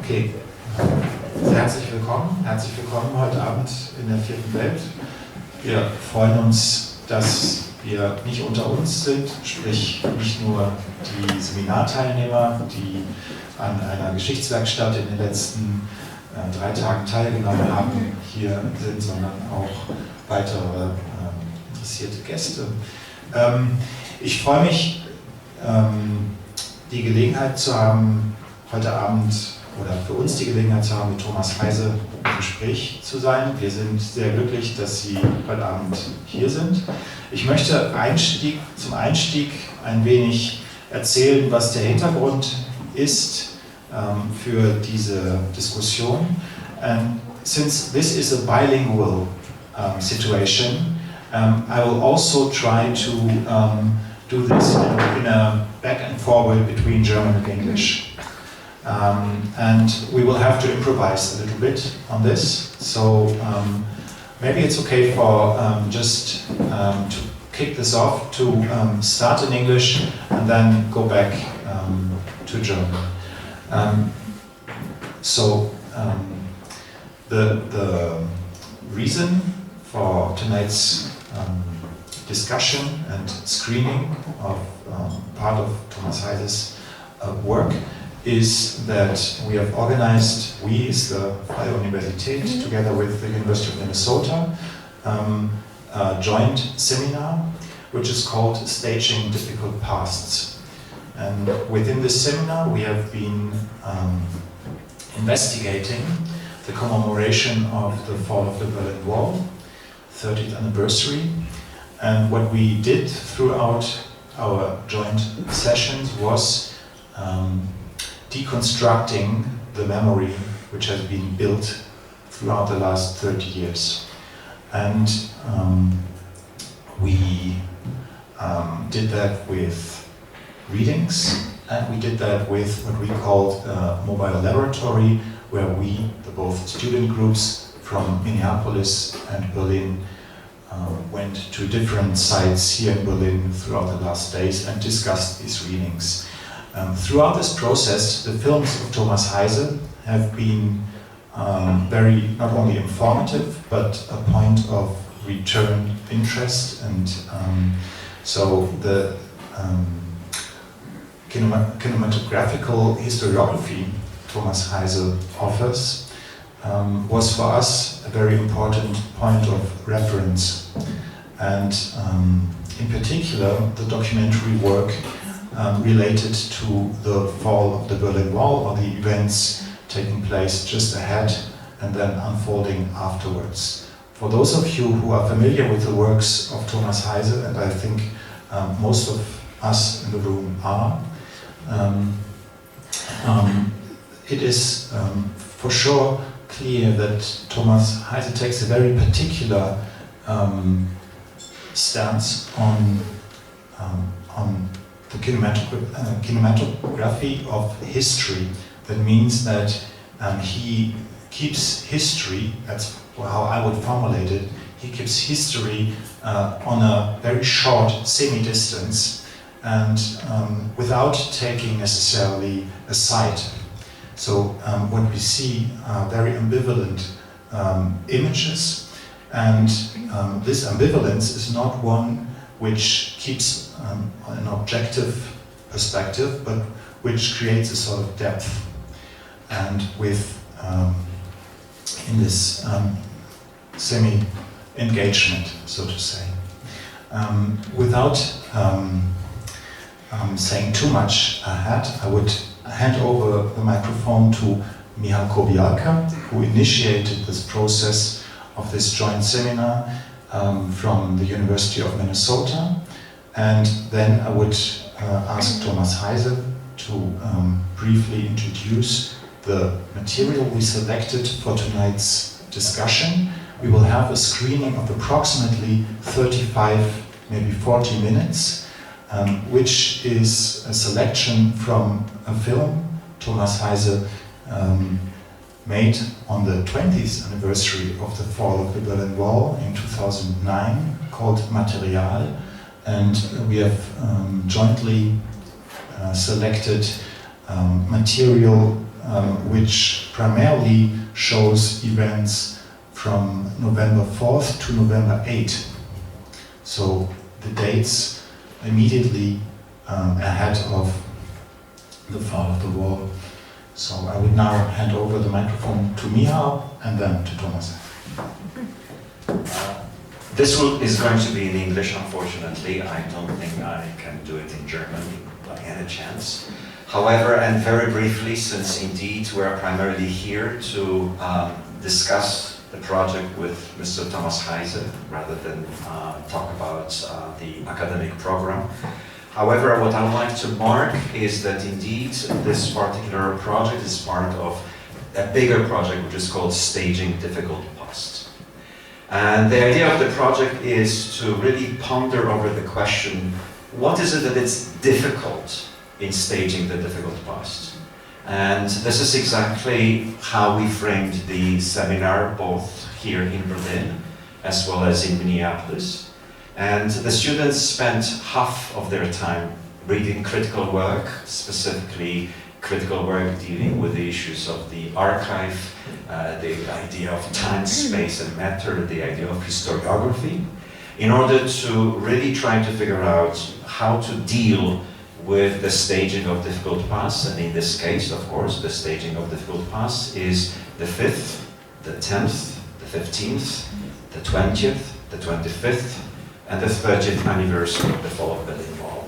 Okay, herzlich willkommen heute Abend in der vierten Welt. Wir freuen uns, dass wir nicht unter uns sind, sprich nicht nur die Seminarteilnehmer, die an einer Geschichtswerkstatt in den letzten 3 Tagen teilgenommen haben, hier sind, sondern auch weitere interessierte Gäste. Ich freue mich, die Gelegenheit zu haben, heute Abend oder für uns die Gelegenheit zu haben, mit Thomas Heise im Gespräch zu sein. Wir sind sehr glücklich, dass Sie heute Abend hier sind. Ich möchte zum Einstieg ein wenig erzählen, was der Hintergrund ist für diese Diskussion. And since this is a bilingual situation, I will also try to do this in a back and forward between German and English. And we will have to improvise a little bit on this. So maybe it's okay for just to kick this off, to start in English and then go back to German. The reason for tonight's discussion and screening of part of Thomas Heise's work is that we have organized, we as the Freie Universität, together with the University of Minnesota, a joint seminar which is called Staging Difficult Pasts. And within this seminar we have been investigating the commemoration of the fall of the Berlin Wall, 30th anniversary. And what we did throughout our joint sessions was deconstructing the memory which has been built throughout the last 30 years. And we did that with readings, and we did that with what we called a mobile laboratory, where we, both student groups from Minneapolis and Berlin, went to different sites here in Berlin throughout the last days and discussed these readings. Throughout this process, the films of Thomas Heise have been very, not only informative, but a point of return interest. And so the cinematographical historiography Thomas Heise offers was for us a very important point of reference. And in particular, the documentary work related to the fall of the Berlin Wall, or the events taking place just ahead and then unfolding afterwards. For those of you who are familiar with the works of Thomas Heise, and I think most of us in the room are, it is for sure clear that Thomas Heise takes a very particular stance on the cinematography of history. That means that he keeps history, that's how I would formulate it, he keeps history on a very short semi-distance and without taking necessarily a side. So what we see are very ambivalent images, and this ambivalence is not one which keeps an objective perspective, but which creates a sort of depth. And with in this semi-engagement, so to say. Without saying too much ahead, I would hand over the microphone to Michal Kobialka, who initiated this process of this joint seminar from the University of Minnesota. And then I would ask Thomas Heise to briefly introduce the material we selected for tonight's discussion. We will have a screening of approximately 35, maybe 40 minutes, which is a selection from a film Thomas Heise made on the 20th anniversary of the fall of the Berlin Wall in 2009, called Material. And we have jointly selected material which primarily shows events from November 4th to November 8th. So the dates immediately ahead of the fall of the wall. So I would now hand over the microphone to Michał and then to Thomas. This is going to be in English, unfortunately. I don't think I can do it in German by any chance. However, and very briefly, since indeed we're primarily here to discuss the project with Mr. Thomas Heise, rather than talk about the academic program. However, what I would like to mark is that indeed this particular project is part of a bigger project which is called Staging Difficult Past. And the idea of the project is to really ponder over the question, what is it that is difficult in staging the difficult past? And this is exactly how we framed the seminar, both here in Berlin as well as in Minneapolis. And the students spent half of their time reading critical work, specifically critical work dealing with the issues of the archive, the idea of time, space and matter, the idea of historiography, in order to really try to figure out how to deal with the staging of difficult past. And in this case, of course, the staging of difficult past is the 5th, the 10th, the 15th, the 20th, the 25th, and the 30th anniversary of the fall of Berlin Wall.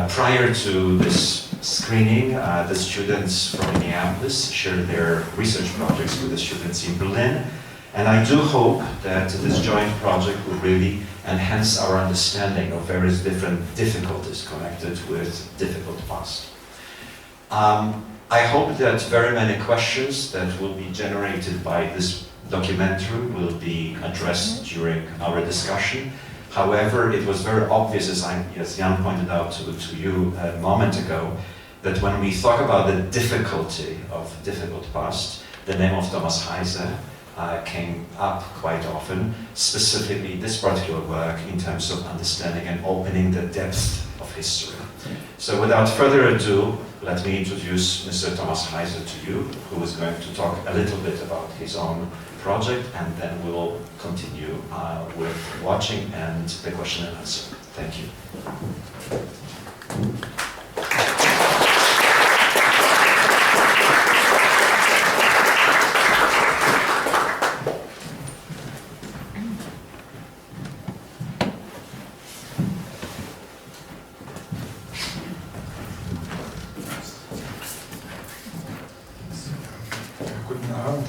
Prior to this screening, the students from Minneapolis shared their research projects with the students in Berlin, and I do hope that this joint project will really enhance our understanding of various different difficulties connected with difficult past. I hope that very many questions that will be generated by this documentary will be addressed during our discussion. However, it was very obvious, as Jan pointed out to you a moment ago, that when we talk about the difficulty of difficult past, the name of Thomas Heise came up quite often, specifically this particular work in terms of understanding and opening the depth of history. So without further ado, let me introduce Mr. Thomas Heise to you, who is going to talk a little bit about his own project, and then we'll continue with watching and the question and answer. Thank you.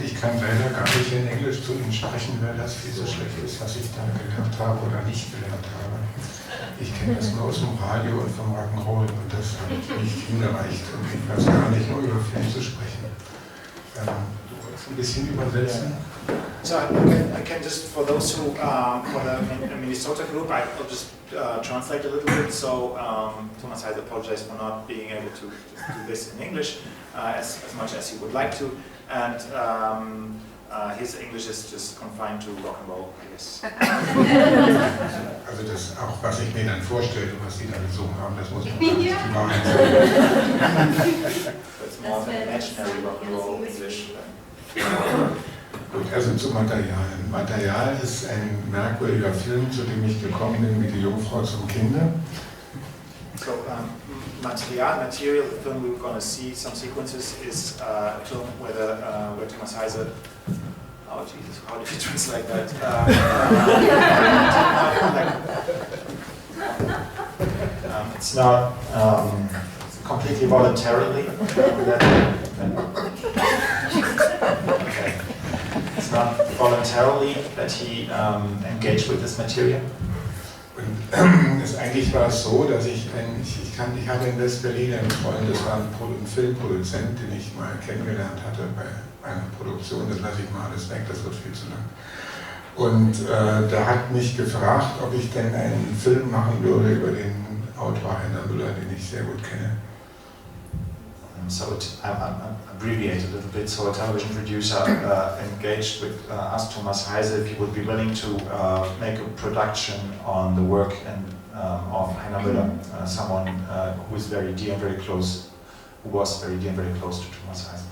Ich kann leider gar nicht in Englisch zu Ihnen sprechen, weil das viel so schlecht ist, was ich da gelernt habe oder nicht gelernt habe. Ich kenne das nur aus dem Radio und vom Rock'n'Roll und das hat nicht hingereicht und ich weiß gar nicht, nur über Film zu sprechen. Du wolltest ein bisschen übersetzen? So I can just, for those who, for the Minnesota group, I'll just translate a little bit. So Thomas Heise apologized for not being able to do this in English as much as he would like to. And his English is just confined to rock and roll, I guess. Also das auch, was ich mir dann vorstelle, was Sie da gesungen haben, das muss man nicht die Wahrheit sagen. It's more of an imaginary rock and roll English. Gut, also zu Material. Material ist ein merkwürdiger Film, zu dem ich gekommen bin mit der Jungfrau zum Kinder. So, material, the film we're going to see some sequences is a film where Thomas Heise, oh Jesus, how did you translate that? It's not completely voluntarily. Okay. It's not voluntarily that he engaged with this material. Und eigentlich war es so, dass ich hatte in West-Berlin einen Freund, das war ein Filmproduzent, den ich mal kennengelernt hatte bei einer Produktion, das lasse ich mal alles weg, das wird viel zu lang. Und der hat mich gefragt, ob ich denn einen Film machen würde über den Autor Heiner Müller, den ich sehr gut kenne. So I'm abbreviated a little bit. So a television producer engaged with asked Thomas Heise if he would be willing to make a production on the work of Heiner Müller, someone who is very dear and very close, who was very dear and very close to Thomas Heise.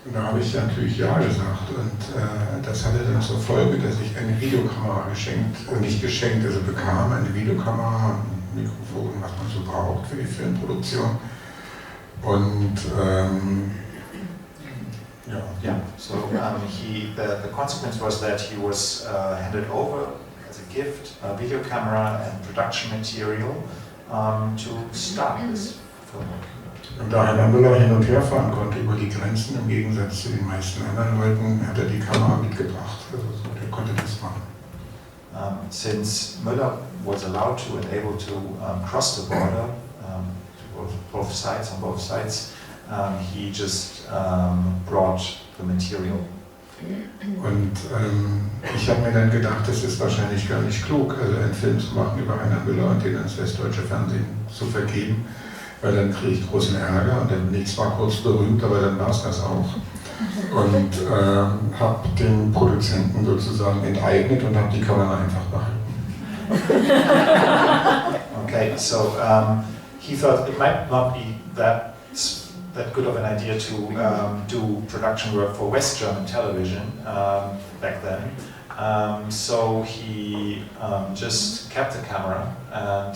Und da habe ich natürlich ja gesagt und das hatte dann zur Folge, dass ich eine Videokamera bekam, eine Videokamera, ein Mikrofon, was man so braucht für die Filmproduktion. Und ja. Yeah. So the consequence was that he was handed over as a gift a video camera and production material to start this film. Und da Herr Müller hin und her fahren konnte über die Grenzen, im Gegensatz zu den meisten anderen Leuten, hat er die Kamera mitgebracht. Also der konnte das machen. Since Müller was allowed to and able to cross the border to both sides, on both sides, he just brought the material. Und ich habe mir dann gedacht, das ist wahrscheinlich gar nicht klug, also einen Film zu machen über Heiner Müller und den ans westdeutsche Fernsehen zu vergeben, weil dann kriege ich großen Ärger und dann bin ich zwar kurz berühmt, aber dann war es das auch. Und habe den Produzenten sozusagen enteignet und habe die Kamera einfach behalten. Okay, so he thought it might not be that good of an idea to do production work for West German television back then. So he just kept the camera and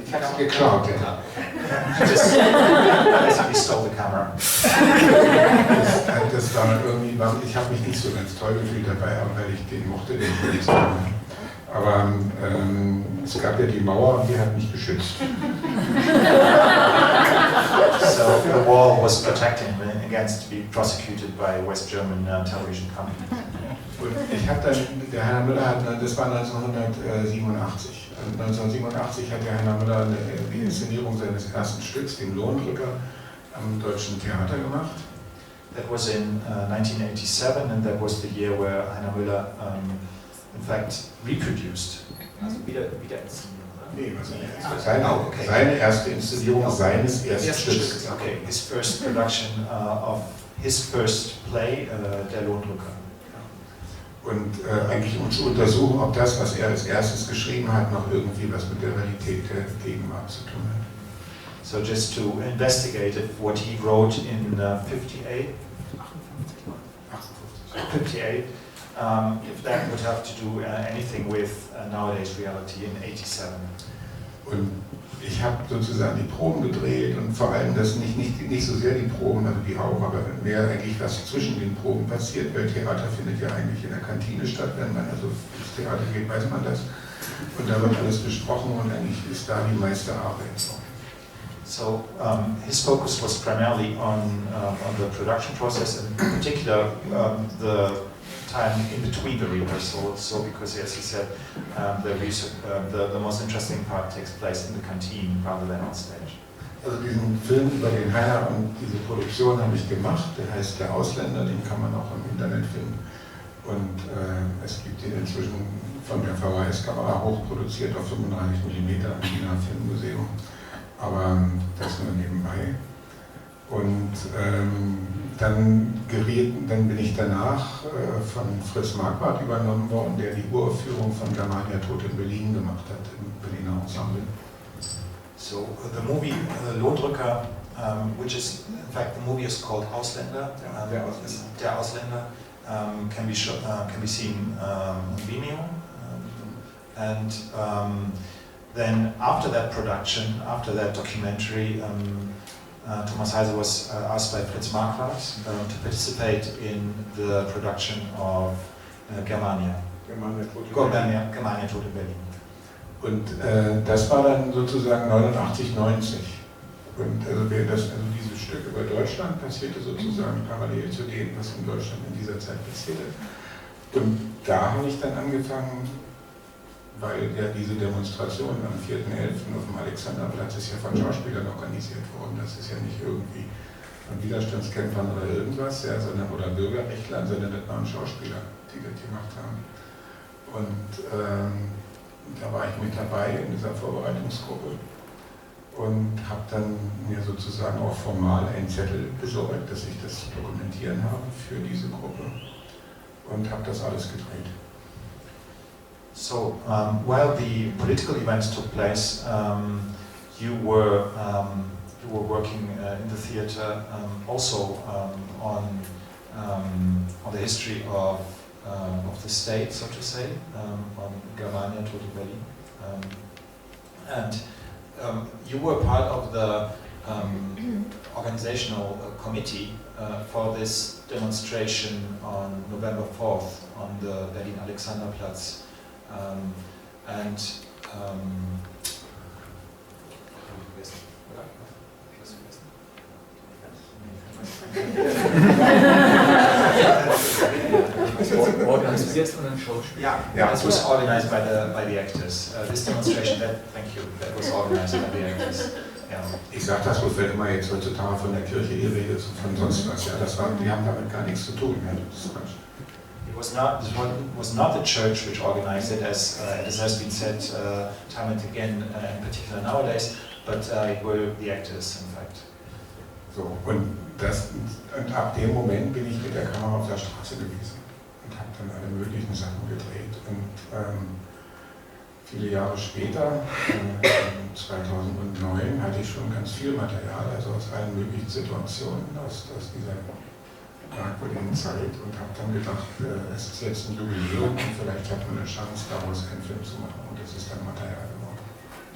Ich habe es geklaut, ja. he just basically stole the camera. Das war irgendwie, ich habe mich nicht so ganz toll gefühlt dabei, aber weil ich den mochte, den will ich sagen. Aber es gab ja die Mauer und die hat mich geschützt. So the wall was protecting him against being prosecuted by West German television company. Und ich habe dann, der Heiner Müller hat, das war 1987. 1987 hat der Heiner Müller die Inszenierung seines ersten Stücks, den Lohndrücker, am Deutschen Theater gemacht. That was in 1987 and that was the year where Heiner Müller in fact reproduced. Also wieder Nee, seine erste Inszenierung seines ersten Stücks. Okay, his first production of his first play, der Lohndrücker. Und eigentlich um zu untersuchen, ob das, was er als erstes geschrieben hat, noch irgendwie was mit der Realität der Gegenwart zu tun hat. So just to investigate if what he wrote in 58, if that would have to do anything with nowadays reality in 87. Und ich habe sozusagen die Proben gedreht und vor allem das nicht so sehr die Proben, also die auch, aber mehr eigentlich was zwischen den Proben passiert, weil Theater findet ja eigentlich in der Kantine statt, wenn man also ins Theater geht, weiß man das. Und da wird alles besprochen und eigentlich ist da die meiste Arbeit. So his focus was primarily on the production process, and in particular the time in between the rehearsals. So because, as he said, the most interesting part takes place in the canteen rather than on stage. Also diesen Film über den Heiner und diese Produktion habe ich gemacht. Der heißt Der Ausländer, den kann man auch im Internet finden. Und es gibt ihn inzwischen von der VHS-Kamera hochproduziert auf 35 mm im Wiener Filmmuseum. Aber das nur nebenbei. Und dann bin ich danach von Fritz Marquardt übernommen worden, der die Uraufführung von Germania Tod in Berlin gemacht hat, im Berliner Ensemble. So the movie Lohndrücker, which is in fact the movie is called Ausländer. Der Ausländer can be seen on Vimeo, and then after that production, after that documentary, Thomas Heise was asked by Fritz Marquardt to participate in the production of Germania Tod in Berlin. Und das war dann sozusagen 89, 90. Und also dieses Stück über Deutschland passierte sozusagen parallel zu dem, was in Deutschland in dieser Zeit passierte. Und da habe ich dann angefangen, weil ja diese Demonstration am 4.11. auf dem Alexanderplatz ist ja von Schauspielern organisiert worden. Das ist ja nicht irgendwie von Widerstandskämpfern oder irgendwas, ja, oder Bürgerrechtlern, sondern das waren Schauspieler, die das gemacht haben. Und da war ich mit dabei in dieser Vorbereitungsgruppe und habe dann mir sozusagen auch formal einen Zettel besorgt, dass ich das dokumentieren habe für diese Gruppe und habe das alles gedreht. So while the political events took place, you were working in the theater also on the history of the state, so to say, on Germania, Tote Berlin, and you were part of the organizational committee for this demonstration on November 4th on the Berlin Alexanderplatz, Yeah, it was organized by the actors. This demonstration, that was organized by the actors. Ja. Ich sage das, weil immer jetzt heutzutage von der Kirche die Rede ist und von sonst was. Ja, die haben damit gar nichts zu tun. Ja, das ist Quatsch. It was not the church which organized it, as has been said time and again, in particular nowadays, but it were the actors, in fact. So, und ab dem Moment bin ich mit der Kamera auf der Straße gewesen und habe dann alle möglichen Sachen gedreht. Und viele Jahre später, 2009, hatte ich schon ganz viel Material, also aus allen möglichen Situationen, aus dieser merkwürdigen Zeit, und habe dann gedacht, es ist jetzt ein Jubiläum und vielleicht hat man eine Chance, daraus einen Film zu machen, und das ist dann Material geworden.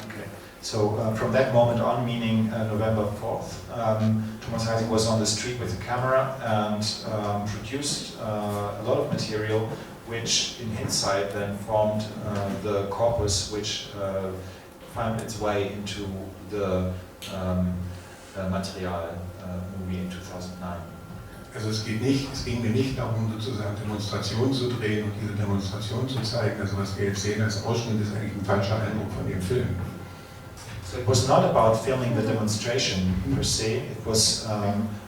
Okay. So from that moment on, meaning November 4th, Thomas Heise was on the street with a camera and produced a lot of material, which in hindsight then formed the corpus which found its way into the Material movie in 2009. Also es ging mir nicht darum, sozusagen Demonstrationen zu drehen und diese Demonstration zu zeigen. Also was wir jetzt sehen als Ausschnitt ist eigentlich ein falscher Eindruck von dem Film. So it was not about filming the demonstration per se. It was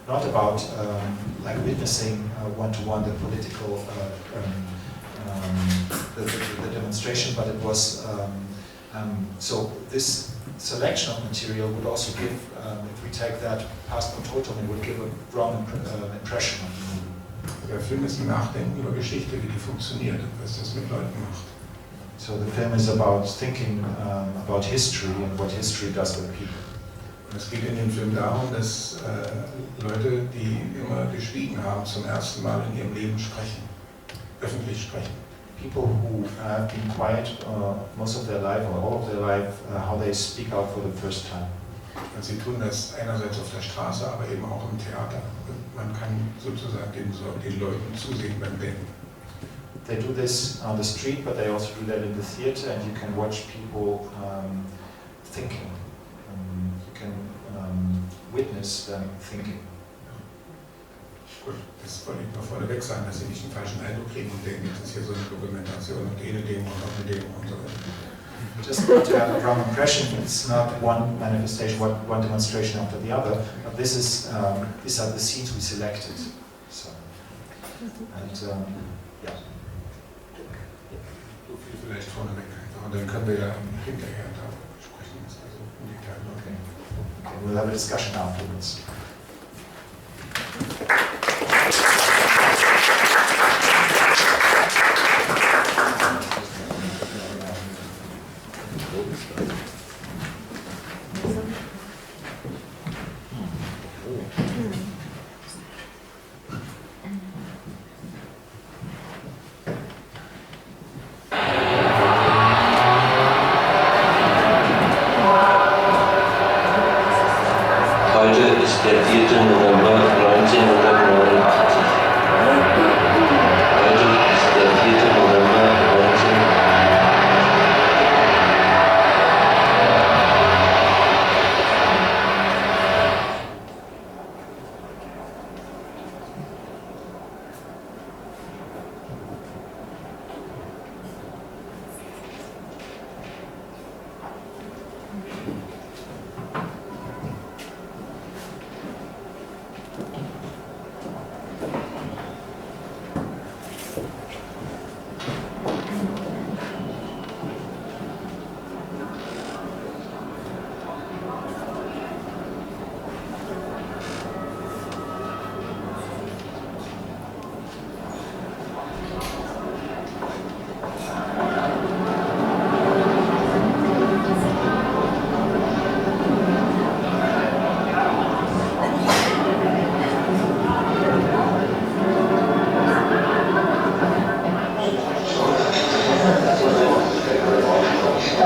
not about like witnessing one-to-one the political the demonstration, but it was so this selection of material would also give, if we take that past pro totum, it would give a wrong impression of the movie. Der Film ist ein Nachdenken über Geschichte, wie die funktioniert und was das mit Leuten macht. So the film is about thinking about history and what history does with people. Und es geht in dem Film darum, dass Leute, die immer geschwiegen haben, zum ersten Mal in ihrem Leben sprechen, öffentlich sprechen. People who have been quiet most of their life or all of their life, how they speak out for the first time. Und sie tun das einerseits auf der Straße, aber eben auch im Theater. Und man kann sozusagen den Leuten zusehen beim Denken. They do this on the street, but they also do that in the theater, and you can watch people thinking. You can witness them thinking. Gut, das wollte ich nur vorneweg sagen, dass Sie nicht einen falschen Eindruck kriegen und denken, das ist hier so eine Dokumentation und eine Demo und noch eine Demo und so weiter. Just not to have a wrong impression, it's not one manifestation, one demonstration after the other, but these are the scenes we selected. So, and yeah. So viel vielleicht vorneweg einfach, und dann können wir ja hinterher da sprechen, also im Detail. Okay, we'll have a discussion afterwards. Heute ist der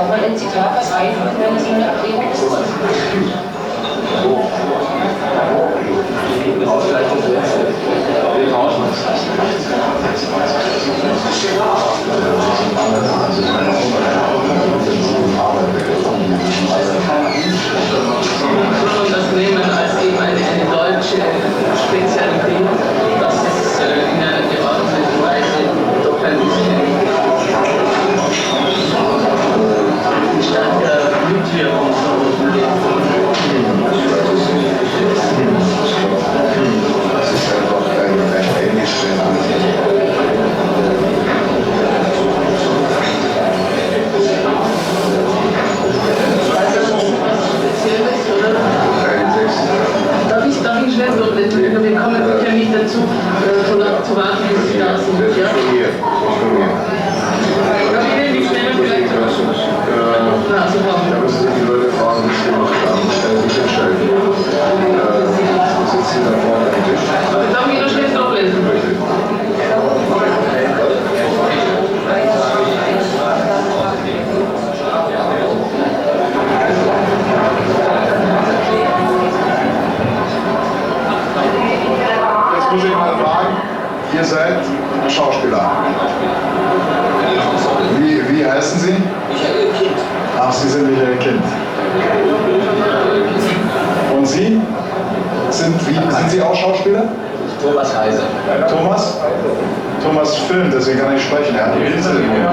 Darf man ein Zitat was einfügen, wenn es nur eine Erklärung ist? Vielleicht das letzte. Wir tauschen uns das. Und das nehmen als eben eine deutsche Spezialität, dass es in einer geordneten Weise doch ein bisschen stärker Mitwirkung verbunden wird. Das ist einfach ein Englisch. Darf ich schnell durchlesen? Wir kommen sicher nicht dazu, so lange zu warten, bis Sie da sind. Ja? Darf ich denn nicht schnell vielleicht? Na, super. Da müssen Sie die Leute fragen, wie Sie gemacht haben. Nicht entscheiden. Sitzen da vorne am Tisch. Darf ich noch schnell durchlesen? Jetzt muss ich mal fragen, ihr seid Schauspieler. Wie heißen Sie? Michael Kind. Ach, Sie sind Michael Kind. Und Sie? Sind Sie auch Schauspieler? Thomas Heise. Thomas? Thomas filmt, deswegen kann ich sprechen. Er hat die Linse im Mund.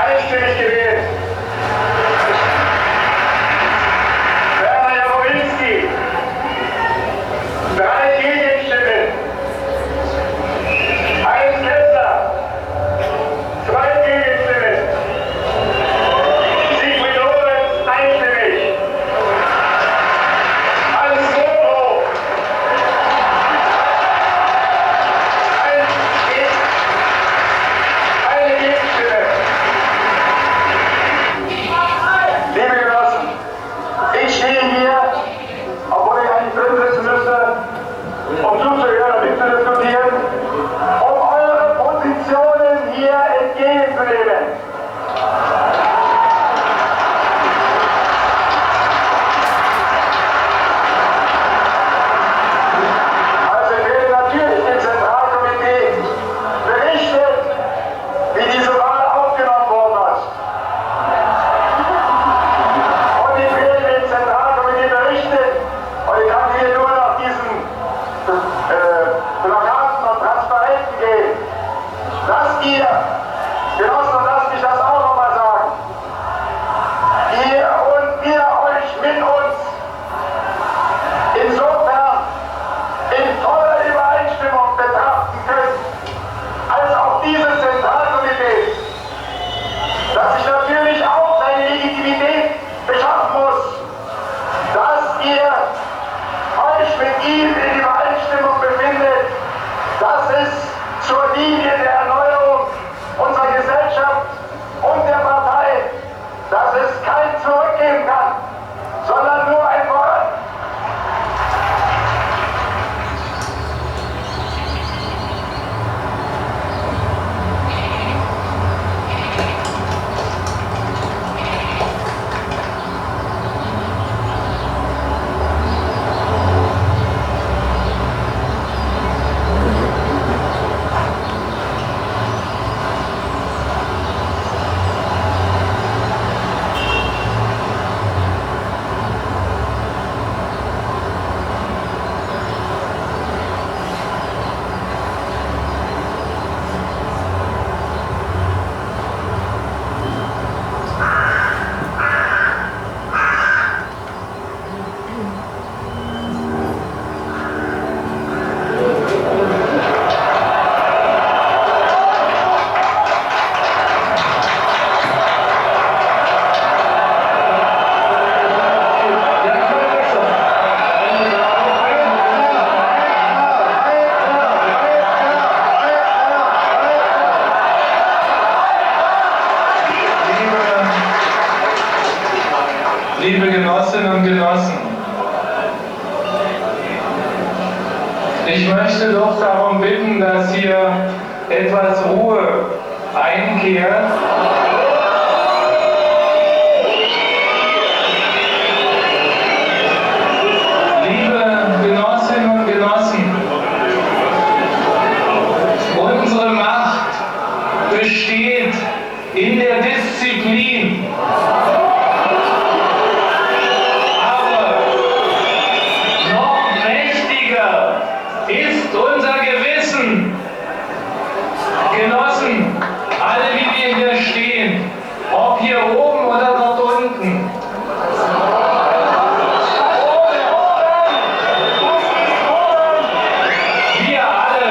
einstimmig gewählt. Werner Jaworski, 3 Gegenstimmen. Heinz Kessler, 2 Gegenstimmen. Siegfried Lorenz, einstimmig. Hans Solo, eine Gegenstimme. Liebe Genossen, ich stehe hier, obwohl ich eigentlich drin sitzen müsste, um zuzuhören und mitzudiskutieren, um eure Positionen hier entgegenzunehmen. Also ich werde natürlich dem Zentralkomitee berichten, wie diese Wahl aufgenommen worden ist. Und ich werde dem Zentralkomitee berichten, und ich kann hier nur nach diesen Plakaten und Transparenten gehen, dass ihr, Genossen, und lasst mich das auch nochmal sagen, ihr und wir euch mit uns insofern in voller Übereinstimmung betrachten könnt, als auch dieses Zentralkomitee, das sich natürlich auch seine Legitimität beschaffen muss, dass ihr euch mit ihm in Übereinstimmung befindet, dass es zur Linie der Erneuerung unserer Gesellschaft und der Partei, dass es kein Zurück geben kann, sondern nur ein Voran. Liebe Genossinnen und Genossen, ich möchte doch darum bitten, dass hier etwas Ruhe einkehrt. Liebe Genossinnen und Genossen, unsere Macht besteht in der Disziplin. Ist unser Gewissen. Genossen, alle wie wir hier stehen, ob hier oben oder dort unten. Wir alle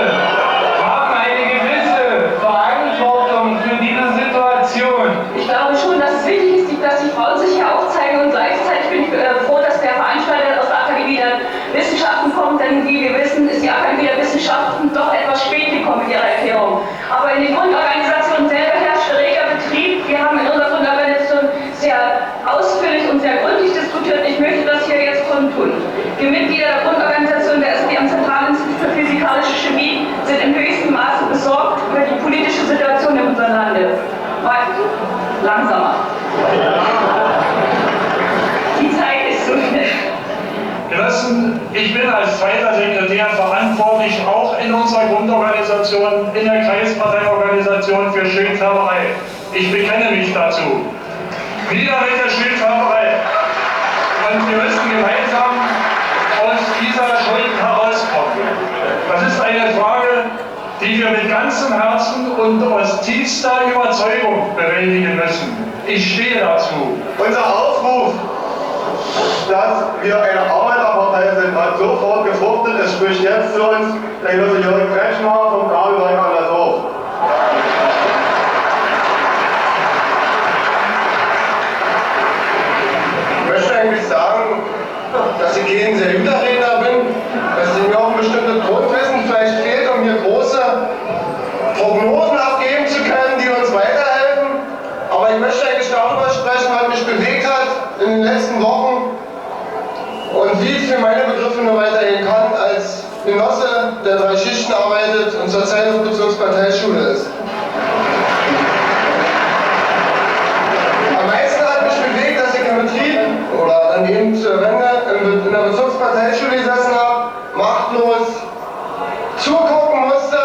haben eine gewisse Verantwortung für diese Situation. Ich glaube schon, dass es wichtig ist, dass die Frauen sich hier aufzeigen, und gleichzeitig bin ich froh, dass der Veranstalter aus der Akademie der Wissenschaften kommt, denn wie wir wissen, ist die Akademie der Wissenschaften doch etwas spät gekommen mit ihrer Erklärung. Aber in den Grundorganisationen selber herrscht reger Betrieb. Wir haben in unserer Grundorganisation sehr ausführlich und sehr gründlich diskutiert. Ich möchte das hier jetzt kundtun. Wir Mitglieder der Grundorganisation der SPD am Zentralinstitut für Physikalische Chemie sind im höchsten Maße besorgt über die politische Situation in unserem Lande. Langsamer. Die Zeit ist so schnell. Genossen, ich bin als zweiter Sekretär verantwortlich, auch in unserer Grundorganisation, in der Kreisparteiorganisation für Schildfärberei. Ich bekenne mich dazu. Wieder mit der Schildfärberei. Und wir müssen gemeinsam aus dieser Schuld herauskommen. Das ist eine Frage die wir mit ganzem Herzen und aus tiefster Überzeugung bewältigen müssen. Ich stehe dazu. Unser Aufruf, dass wir eine Arbeiterpartei sind, hat sofort gefruchtet. Es spricht jetzt zu uns der Genosse Jürgen Kretschmer vom Kabelwerk an der Dorf. Ich möchte eigentlich sagen, dass ich kein sehr guter Redner bin, dass mir auch ein bestimmtes Grundwissen vielleicht fehlt, um hier große Prognosen abgeben zu können, die uns weiterhelfen. Aber ich möchte eigentlich darüber sprechen, was mich bewegt hat in den letzten Wochen und wie es für meine Begriffe nur weitergehen kann als Genosse, der 3 Schichten arbeitet und zurzeit auf Bezirksparteischule ist. Am meisten hat mich bewegt, dass ich im Betrieb oder daneben zur Wende in der Bezirksparteischule gesessen habe, machtlos zugucken musste,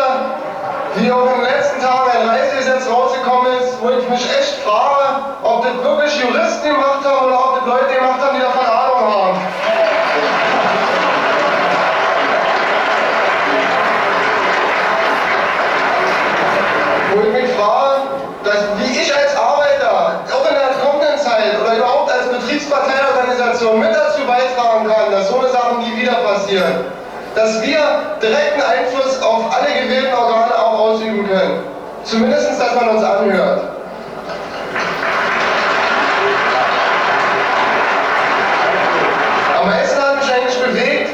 wie auch in den letzten Tagen ein Reisegesetz rausgekommen ist, wo ich mich echt frage, ob das wirklich Juristen gemacht haben oder ob das Leute gemacht haben, die davon Ahnung haben. Wo ich mich frage, wie ich als Arbeiter, auch in der kommenden Zeit oder überhaupt als Betriebsparteiorganisation mit dazu beitragen kann, dass so eine Sachen nie wieder passieren. Dass wir direkten Einfluss auf alle gewählten Organe auch ausüben können. Zumindest, dass man uns anhört. Am meisten hat mich eigentlich bewegt,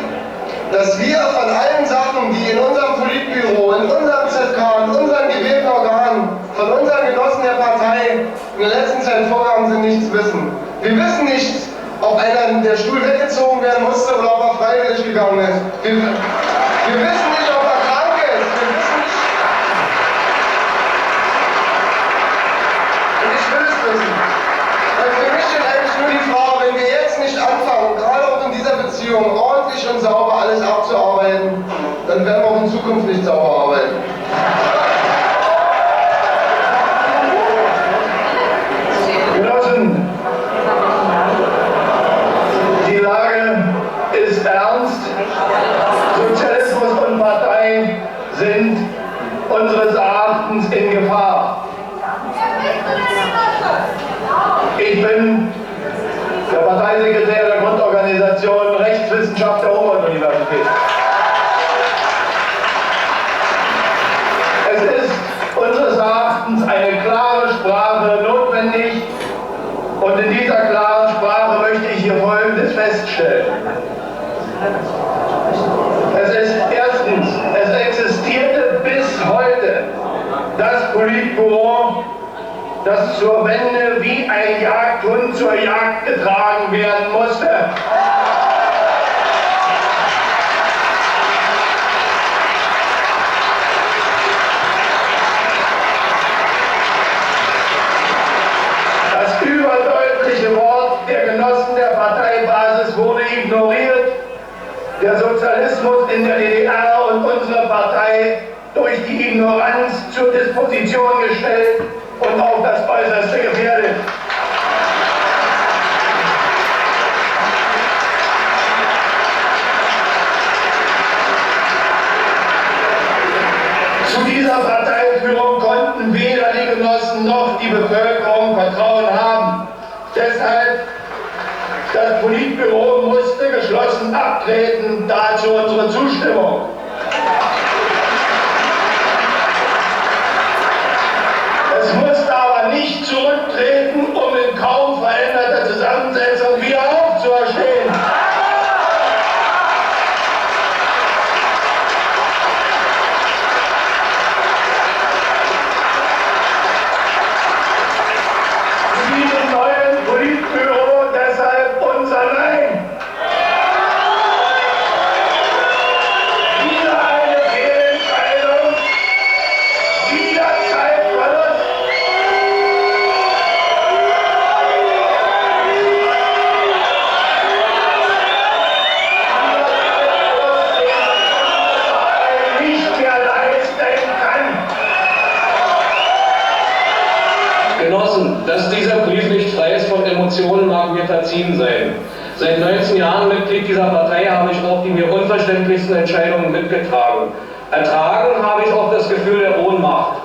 dass wir von allen Sachen, die in unserem Politbüro, in unserem ZK, in unseren gewählten Organen, von unseren Genossen der Partei in der letzten Zeit vorgegangen sind, nichts wissen. Wir wissen nicht, ob einer der Stuhl weggezogen werden musste oder ob er freiwillig gegangen ist. Wir wissen nicht, ob er krank ist. Wir wissen nicht. Und ich will es wissen. Weil für mich steht eigentlich nur die Frage, wenn wir jetzt nicht anfangen, gerade auch in dieser Beziehung, ordentlich und sauber alles abzuarbeiten, dann werden wir auch in Zukunft nicht sauber arbeiten. Genossen, die Lage ist ernst. Sozialismus und Partei sind unseres Erachtens in Gefahr. Ich bin der Parteisekretär der Grundorganisation Rechtswissenschaft der Humboldt-Universität. Es ist unseres Erachtens eine klare Sprache notwendig. Und in dieser klaren Sprache möchte ich hier Folgendes feststellen. Es ist erstens, es existierte bis heute das Politbüro, das zur Wende wie ein Jagdhund zur Jagd getragen werden musste. Das überdeutliche Wort der Genossen der Parteibasis wurde ignoriert. Der Sozialismus in der DDR und unsere Partei durch die Ignoranz zur Disposition gestellt und auf das Äußerste gefährdet. Zu dieser Parteiführung konnten weder die Genossen noch die Bevölkerung Vertrauen haben. Deshalb, das Politbüro musste geschlossen abtreten, dazu unsere Zustimmung. Es musste aber nicht zurücktreten, um in kaum veränderter Zusammensetzung wieder aufzuerstehen. Zu diesem neuen Politbüro deshalb unser Nein. Wieder eine Fehlentscheidung, wieder Zeitverlust. Nicht mehr leisten kann. Genossen, dass dieser Brief nicht frei ist von Emotionen, mag mir verziehen sein. Seit 19 Jahren Mitglied dieser Partei habe ich auch die mir unverständlichsten Entscheidungen mitgetragen. Ertragen habe ich auch das Gefühl der Ohnmacht.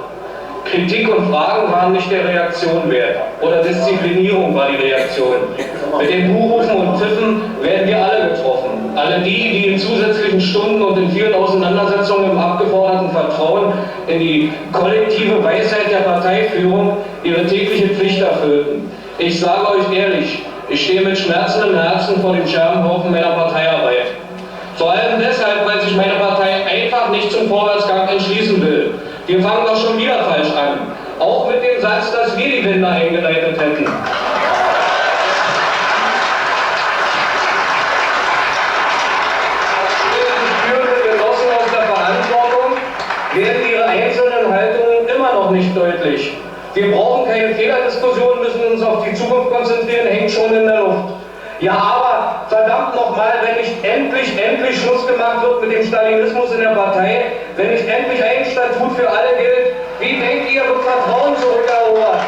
Kritik und Fragen waren nicht der Reaktion wert. Oder Disziplinierung war die Reaktion. Mit den Buchrufen und Pfiffen werden wir alle getroffen. Alle die in zusätzlichen Stunden und in vielen Auseinandersetzungen im abgeforderten Vertrauen in die kollektive Weisheit der Parteiführung ihre tägliche Pflicht erfüllten. Ich sage euch ehrlich, ich stehe mit schmerzendem Herzen vor dem Scherbenhaufen meiner Parteiarbeit. Vor allem deshalb, weil sich meine Partei einfach nicht zum Vorwärtsgang entschließen will. Wir fangen doch schon wieder falsch an. Auch mit dem Satz, dass wir die Wende eingeleitet hätten. Führende Genossen aus der Verantwortung werden ihre einzelnen Haltungen immer noch nicht deutlich. Wir brauchen keine Fehlerdiskussion, müssen uns auf die Zukunft konzentrieren, hängt schon in der Luft. Ja, aber verdammt nochmal, wenn nicht endlich Schluss gemacht wird mit dem Stalinismus in der Partei, wenn nicht endlich ein Statut für alle gilt, wie denkt ihr, wird Vertrauen zurückerobert?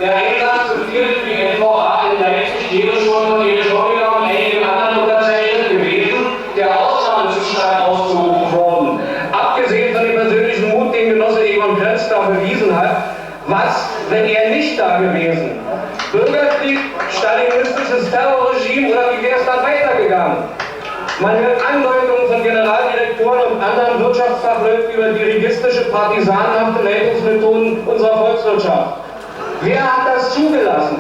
Der Eintrag zu viel für die NVA in Leipzig wäre schon von den Schauspielern und einigen anderen unterzeichnet gewesen, der Ausnahmezustand ausgerufen worden. Abgesehen von dem persönlichen Mut, den Genosse Egon Krenz da bewiesen hat, was, wenn er nicht da gewesen? Bürgerkrieg, stalinistisches Terrorregime oder wie wäre es dann weitergegangen? Man hört Andeutungen von Generaldirektoren und anderen Wirtschaftsfachleuten über dirigistische, partisanhafte Leitungsmethoden unserer Volkswirtschaft. Wer hat das zugelassen?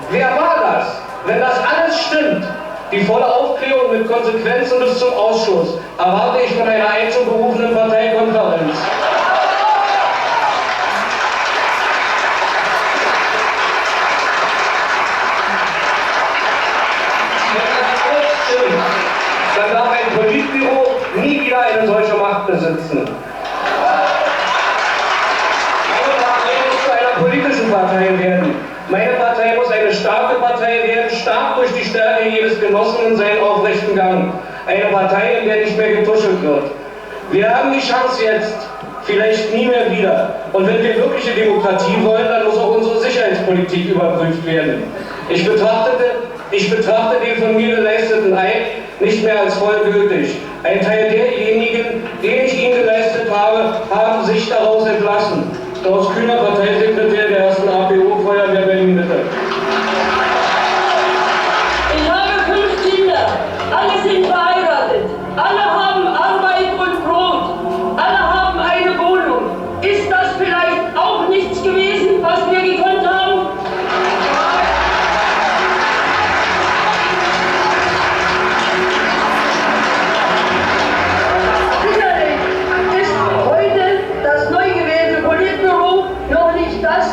Wer war das? Wenn das alles stimmt, die volle Aufklärung mit Konsequenzen bis zum Ausschluss, erwarte ich von einer einzuberufenen Parteikonferenz. Wenn das alles stimmt, dann darf ein Politbüro nie wieder eine solche Macht besitzen. Politischen Partei werden. Meine Partei muss eine starke Partei werden, stark durch die Stärke jedes Genossen in seinen aufrechten Gang. Eine Partei, in der nicht mehr getuschelt wird. Wir haben die Chance jetzt, vielleicht nie mehr wieder. Und wenn wir wirkliche Demokratie wollen, dann muss auch unsere Sicherheitspolitik überprüft werden. Ich betrachte den von mir geleisteten Eid nicht mehr als vollgültig. Ein Teil derjenigen, den ich ihn geleistet habe, haben sich daraus entlassen. Klaus Kühner, Parteisekretär der 1. APO, Feuerwehr Berlin, bitte. Ich habe 5 Kinder, alle sind verheiratet, alle haben Arbeit und Brot, alle haben eine Wohnung. Ist das vielleicht auch nichts gewesen, was wir gekonnt haben? Sicherlich ist heute das neu gewählte Politbüro noch nicht das,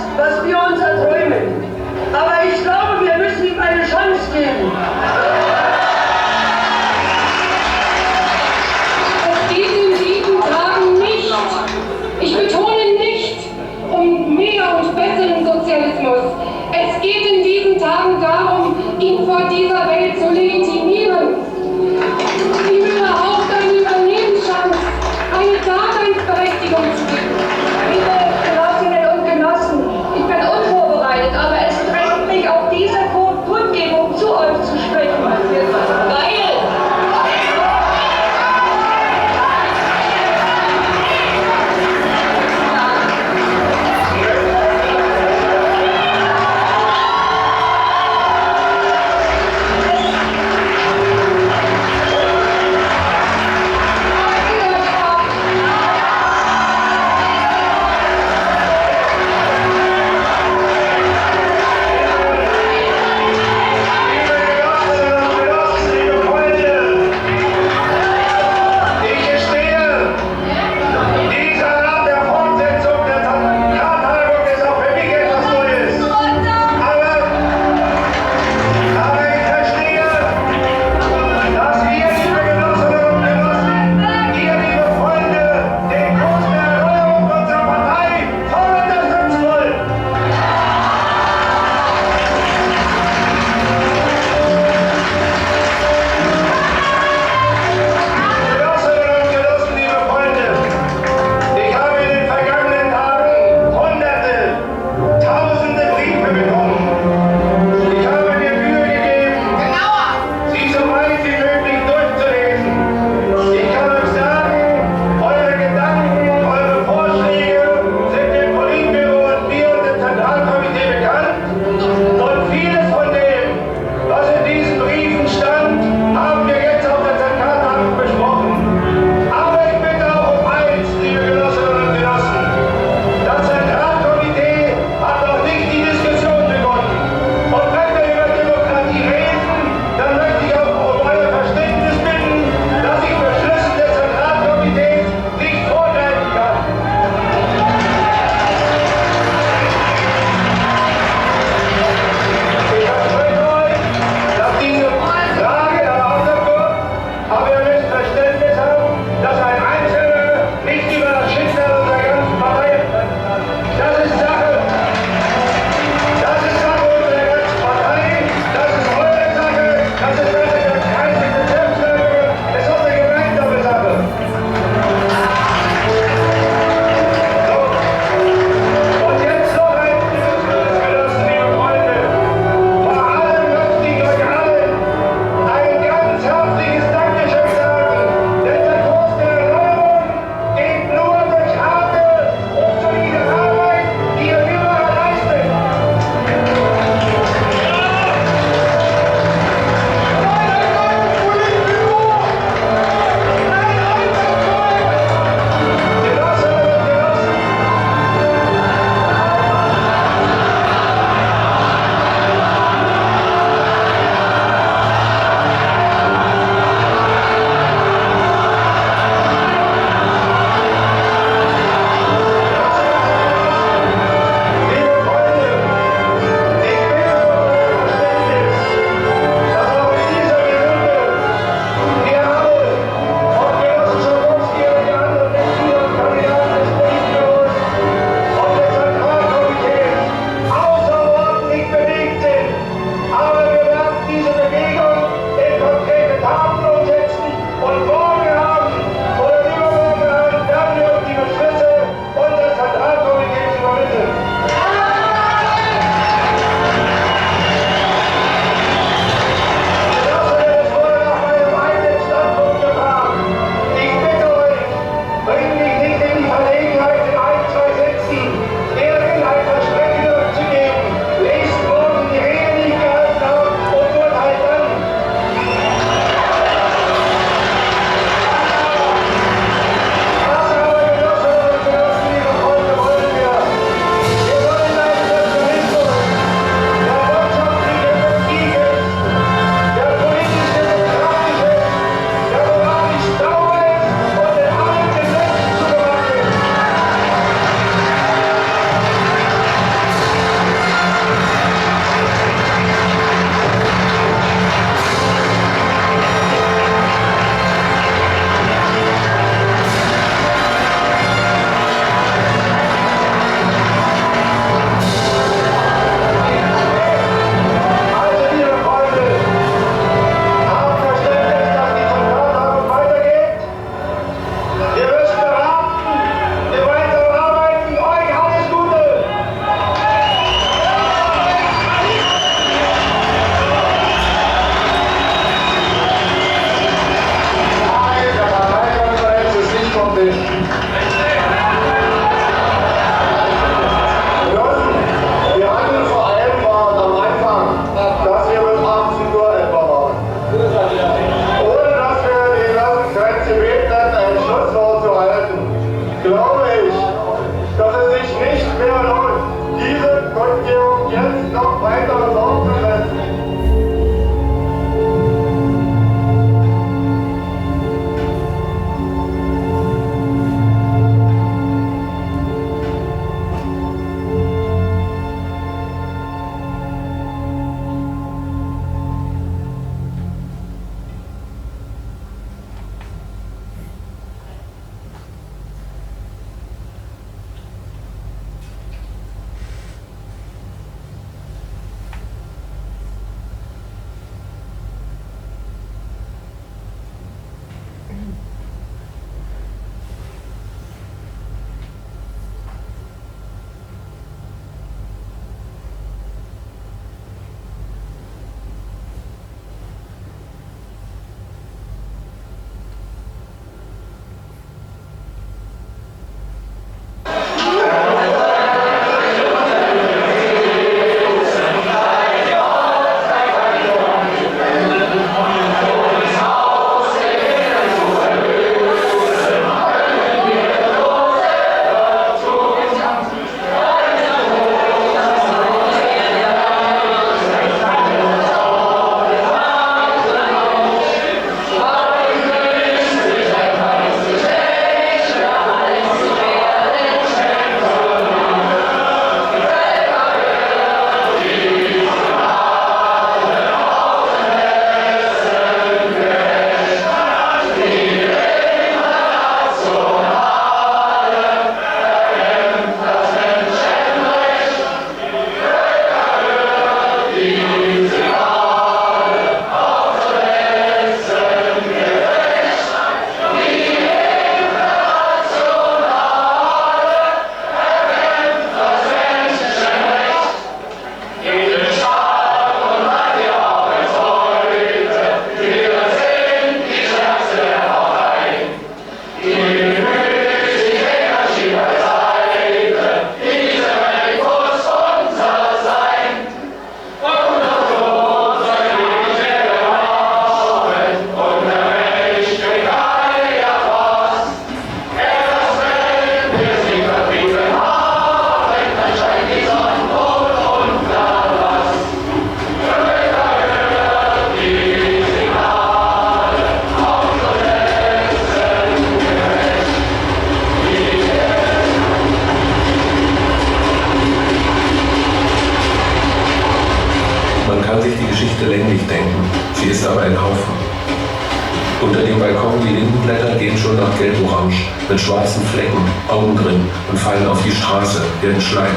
Unter dem Balkon die Lindenblätter gehen schon nach gelb-orange, mit schwarzen Flecken, Augen drin und fallen auf die Straße, werden Schleim.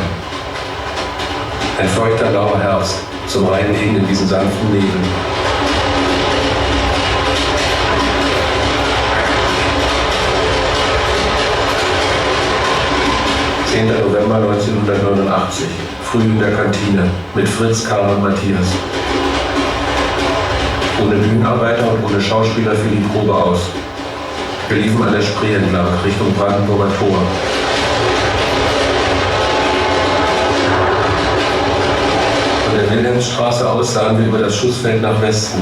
Ein feuchter, lauer Herbst, zum Reinlegen in diesen sanften Nebel. November 1989, früh in der Kantine, mit Fritz, Karl und Matthias. Ohne Bühnenarbeiter und ohne Schauspieler fiel die Probe aus. Wir liefen an der Spree entlang, Richtung Brandenburger Tor. Von der Wilhelmsstraße aus sahen wir über das Schussfeld nach Westen.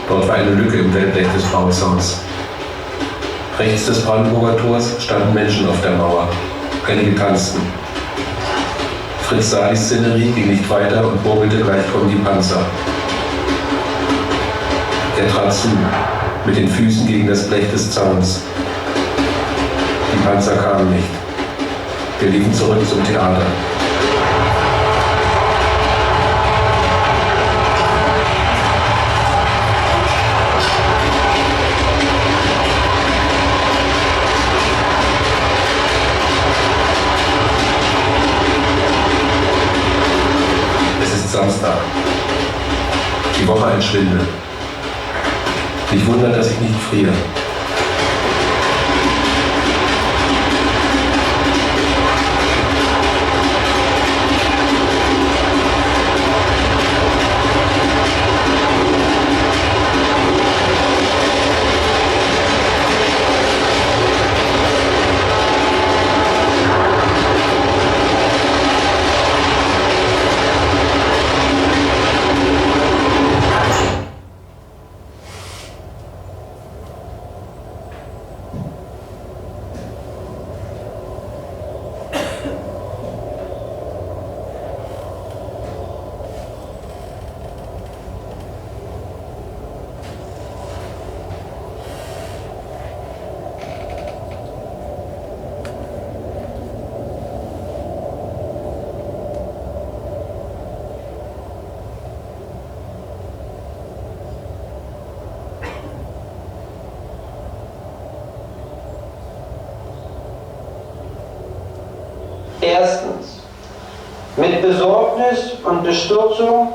Dort war eine Lücke im Wellblech des Bauzauns. Rechts des Brandenburger Tors standen Menschen auf der Mauer. Einige tanzten. Fritz sah die Szenerie, ging nicht weiter und murmelte, gleich kommen die Panzer. Er trat zu, mit den Füßen gegen das Blech des Zauns. Die Panzer kamen nicht. Wir liefen zurück zum Theater. Samstag. Die Woche ein Schwindel. Mich wundert, dass ich nicht friere. Erstens, mit Besorgnis und Bestürzung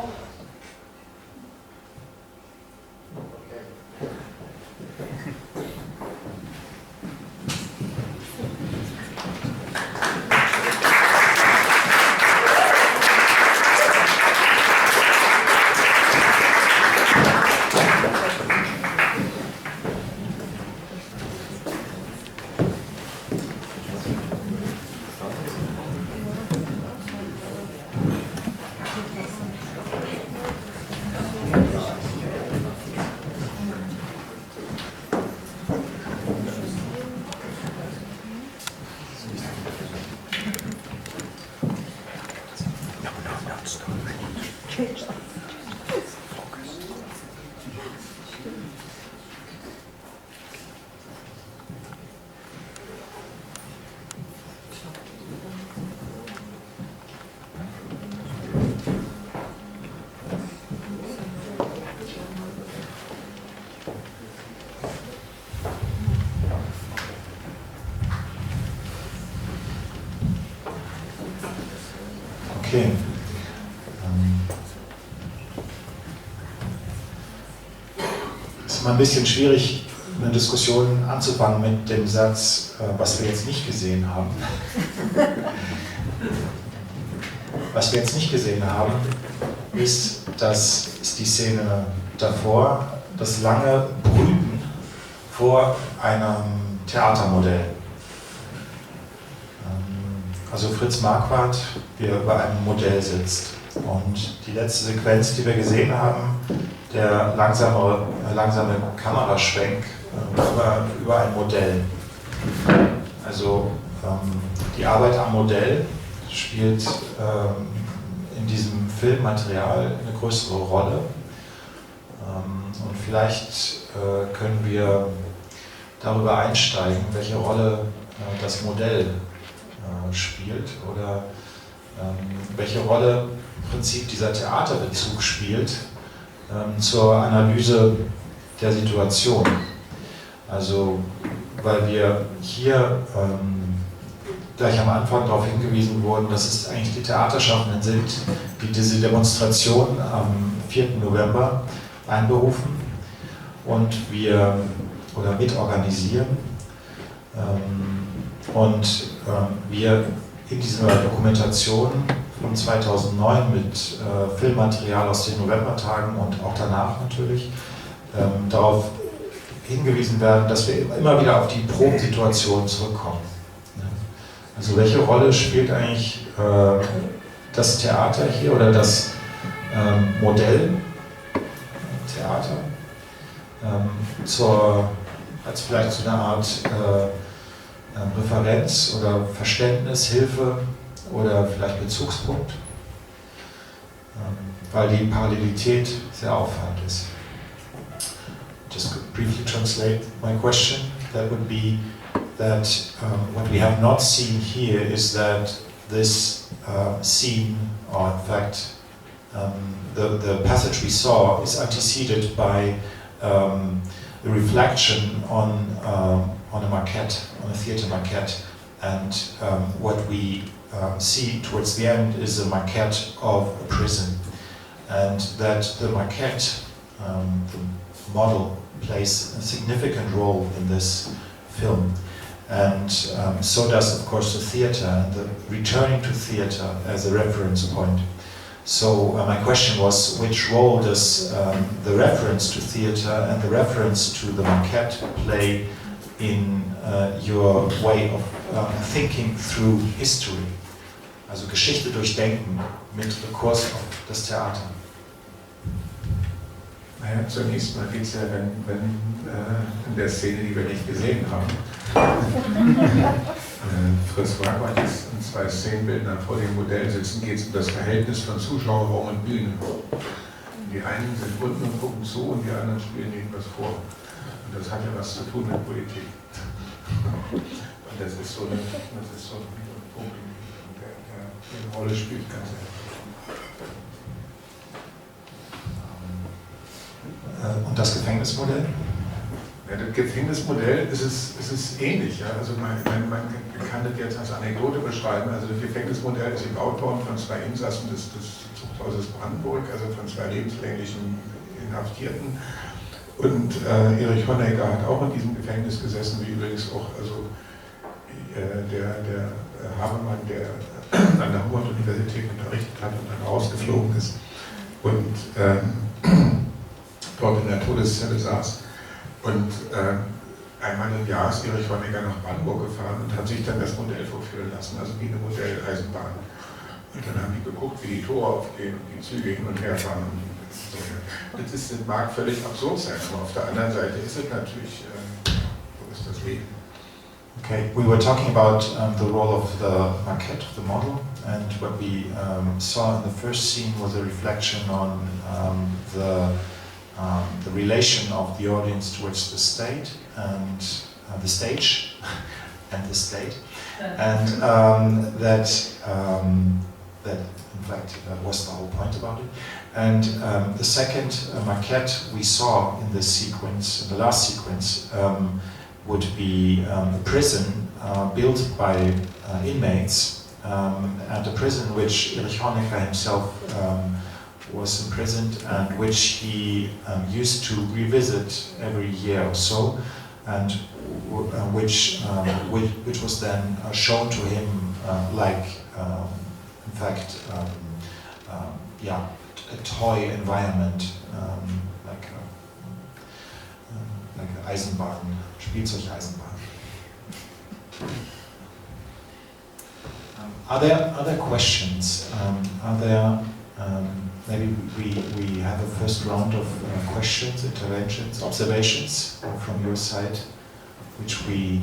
Okay. Es ist mal ein bisschen schwierig, eine Diskussion anzufangen mit dem Satz, was wir jetzt nicht gesehen haben. Was wir jetzt nicht gesehen haben, ist die Szene davor, das lange Brüten vor einem Theatermodell. Also Fritz Marquardt, wie er über einem Modell sitzt. Und die letzte Sequenz, die wir gesehen haben, der langsame Kameraschwenk über ein Modell. Also die Arbeit am Modell spielt in diesem Filmmaterial eine größere Rolle. Und vielleicht können wir darüber einsteigen, welche Rolle das Modell spielt oder welche Rolle im Prinzip dieser Theaterbezug spielt zur Analyse der Situation. Also, weil wir hier gleich am Anfang darauf hingewiesen wurden, dass es eigentlich die Theaterschaffenden sind, die diese Demonstration am 4. November einberufen und wir oder mitorganisieren. Wir in dieser Dokumentation von 2009 mit Filmmaterial aus den Novembertagen und auch danach natürlich darauf hingewiesen werden, dass wir immer wieder auf die Probensituation zurückkommen. Also welche Rolle spielt eigentlich das Theater hier oder das Modell Theater als vielleicht so eine Art Referenz oder Verständnis, Hilfe oder vielleicht Bezugspunkt, weil die Parallelität sehr auffallend ist. Just briefly translate my question, that would be that what we have not seen here is that this scene, or in fact the passage we saw, is anteceded by the reflection on a maquette, on a theater maquette, and what we see towards the end is a maquette of a prison, and that the maquette, the model, plays a significant role in this film. And so does, of course, the theater, and the returning to theater as a reference point. So my question was, which role does the reference to theater and the reference to the maquette play in your way of thinking through history? Also Geschichte durchdenken mit Rekurs auf das Theater. Naja, zunächst mal geht es ja, wenn in der Szene, die wir nicht gesehen haben, Fritz Wagner ist in 2 Szenenbildern vor dem Modell sitzen, geht es um das Verhältnis von Zuschauerraum und Bühne. Die einen sind unten und gucken zu und die anderen spielen ihnen was vor. Und das hat ja was zu tun mit Politik. Und das ist so ein Punkt, der eine Rolle spielt, ganz einfach. Und das Gefängnismodell? Ja, das Gefängnismodell ist es ähnlich. Ja? Also man kann das jetzt als Anekdote beschreiben. Also das Gefängnismodell ist gebaut worden von 2 Insassen des Zuchthauses Brandenburg, also von 2 lebenslänglichen Inhaftierten. Und Erich Honecker hat auch in diesem Gefängnis gesessen, wie übrigens auch der Habermann, der an der Humboldt-Universität unterrichtet hat und dann rausgeflogen ist. Und dort in der Todeszelle saß. Und einmal im Jahr ist Erich Honecker nach Brandenburg gefahren und hat sich dann das Modell vorführen lassen, also wie eine Modelleisenbahn. Und dann haben die geguckt, wie die Tore aufgehen und die Züge hin und her fahren. Das mag völlig absurd sein, aber auf der anderen Seite ist es natürlich, so ist das Leben. Okay, we were talking about the role of the maquette, of the model, and what we saw in the first scene was a reflection on the relation of the audience towards the state and the stage and the state, and that in fact was the whole point about it. And the second maquette we saw in this sequence, in the last sequence, would be a prison built by inmates, and a prison which Erich Honecker himself was imprisoned and which he used to revisit every year or so, and which was then shown to him like, in fact, a toy environment, like a Eisenbahn, Spielzeug-Eisenbahn. Are there other questions? Are there maybe we have a first round of questions, interventions, observations from your side, which we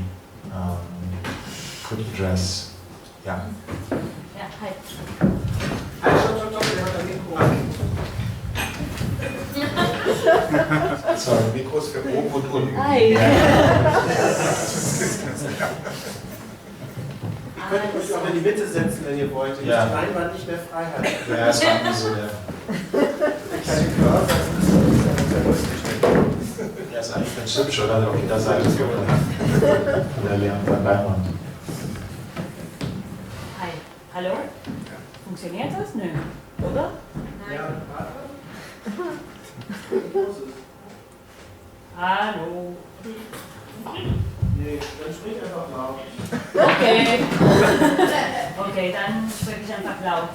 could address. Yeah. Yeah, hi. Sorry, Mikros für oben und unten. Hi. Ihr könnt euch auch in die Mitte setzen, wenn ihr wollt. Wenn die Leinwand nicht mehr frei hat. Ja, das war so der. Der kleine Cursor, das ist sehr lustig. Ja, ist eigentlich ganz hübsch, oder? Auf jeder Seite von der leeren Leinwand. Hi. Hallo? Funktioniert das? Nö. Oder? Ja. Hallo. Nee, dann sprich einfach laut. Okay. Okay, dann spreche ich einfach laut.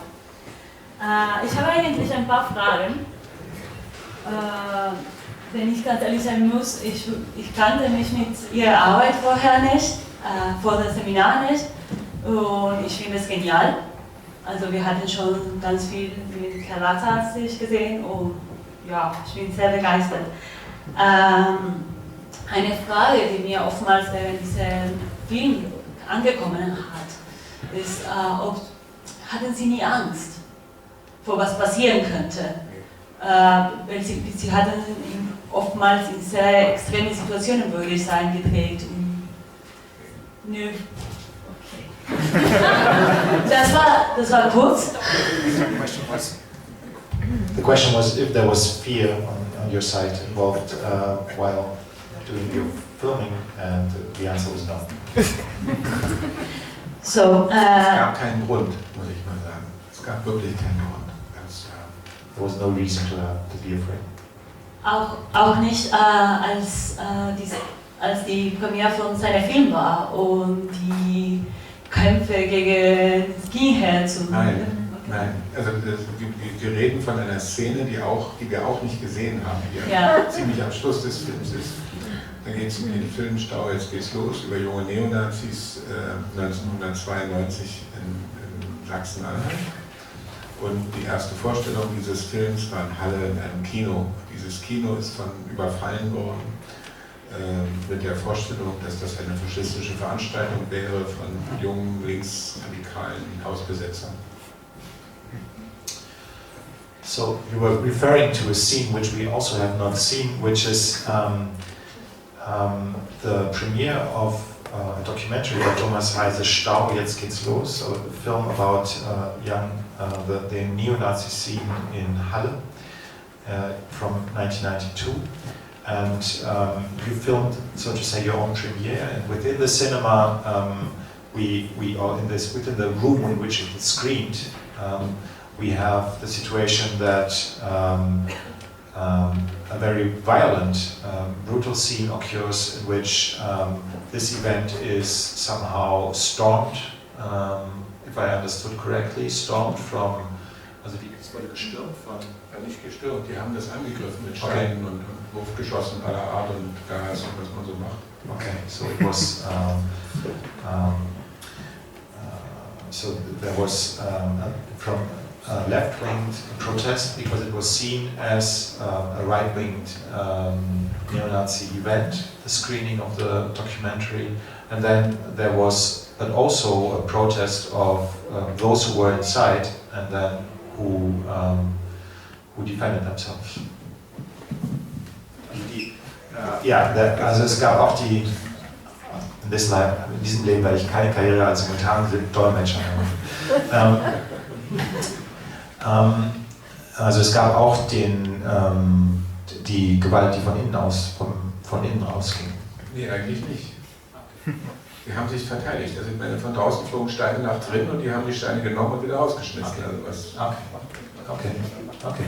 Ich habe eigentlich ein paar Fragen. Wenn ich ganz ehrlich sein muss, ich kannte mich mit Ihrer Arbeit vorher nicht, vor dem Seminar nicht. Und ich finde es genial. Also wir hatten schon ganz viel mit Karata sich gesehen und ja, ich bin sehr begeistert. Eine Frage, die mir oftmals während diesem Film angekommen hat, ist, hatten Sie nie Angst vor was passieren könnte? Weil Sie hatten oftmals in sehr extreme Situationen, würde ich sagen, gedreht. Nö. Okay. Das war kurz. The question was if there was fear on your side involved while doing your filming, and the answer was no. So, es gab keinen Grund, muss ich mal sagen. Es gab wirklich keinen Grund. There was no reason to be afraid. Auch nicht, als die Premiere von seinem Film war und die Kämpfe gegen Skinheads und... Nein. Also wir reden von einer Szene, die wir auch nicht gesehen haben, die ziemlich am Schluss des Films ist. Da geht es um den Filmstau, jetzt geht's los, über junge Neonazis 1992 in Sachsen-Anhalt. Und die erste Vorstellung dieses Films war in Halle in einem Kino. Dieses Kino ist überfallen worden mit der Vorstellung, dass das eine faschistische Veranstaltung wäre von jungen linksradikalen Hausbesetzern. So you were referring to a scene which we also have not seen, which is the premiere of a documentary by Thomas Heise, Stau, jetzt geht's los, a film about the neo-Nazi scene in Halle from 1992. And you filmed, so to say, your own premiere, and within the cinema, we are within the room in which it is screened. We have the situation that a very violent, brutal scene occurs in which this event is somehow stormed, if I understood correctly, stormed from, also es wurde gestürmt von... Nicht gestürmt, die haben das angegriffen mit Steinen und Wurfgeschossen aller Art und Gas und was man so macht. Okay, so it was, so there was from left-winged protest because it was seen as a right-winged neo-Nazi event, the screening of the documentary, and then there was, but also a protest of those who were inside and then who defended themselves. Ja, also es gab auch in diesem Leben werde ich keine Karriere als Simultan-Dolmetscher machen. Also es gab auch die Gewalt, die von innen ausging. Nee, eigentlich nicht. Die haben sich verteidigt. Also ich meine, von draußen flogen Steine nach drinnen und die haben die Steine genommen und wieder rausgeschmissen. Okay. Also Okay.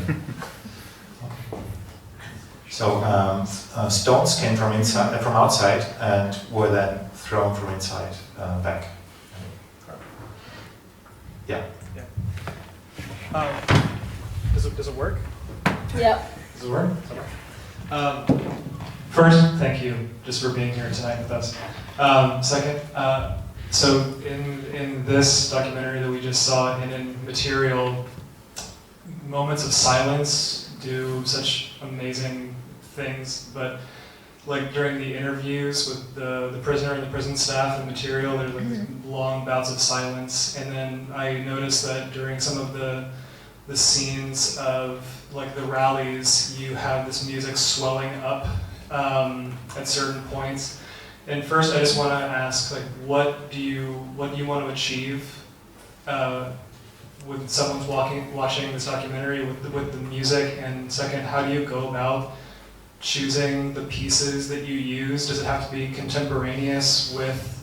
So stones came from outside and were then thrown from inside back. Yeah. Does it work? Yeah. Does it work? Okay. First, thank you just for being here tonight with us. Second, so in this documentary that we just saw, in material, moments of silence do such amazing things, but like during the interviews with the prisoner and the prison staff and material, there's like long bouts of silence, and then I noticed that during some of the scenes of like the rallies, you have this music swelling up at certain points. And first, I just want to ask, like, what do you want to achieve when someone's watching this documentary with the music? And second, how do you go about choosing the pieces that you use? Does it have to be contemporaneous with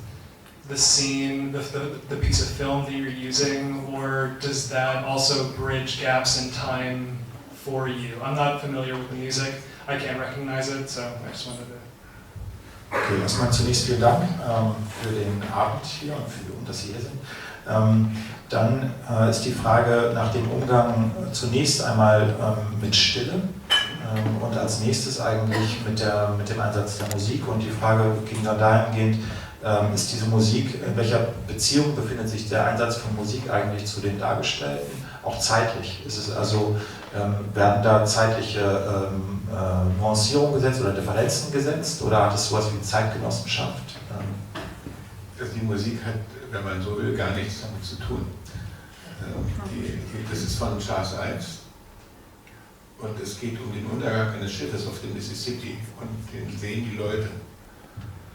the scene, the piece of film that you're using, or does that also bridge gaps in time for you? I'm not familiar with the music. I can't recognize it, so I just wanted to... Okay, erstmal zunächst vielen Dank für den Abend hier und dass Sie hier sind. Dann ist die Frage nach dem Umgang zunächst einmal mit Stille und als nächstes eigentlich mit dem Einsatz der Musik. Und die Frage ging dann dahingehend, ist diese Musik, in welcher Beziehung befindet sich der Einsatz von Musik eigentlich zu den Dargestellten, auch zeitlich? Ist es also, werden da zeitliche Nuancierungen gesetzt oder Differenzen gesetzt oder hat es sowas wie Zeitgenossenschaft? Also die Musik hat, wenn man so will, gar nichts damit zu tun. Das ist von Charles Ives und es geht um den Untergang eines Schiffes auf dem Mississippi und den sehen die Leute.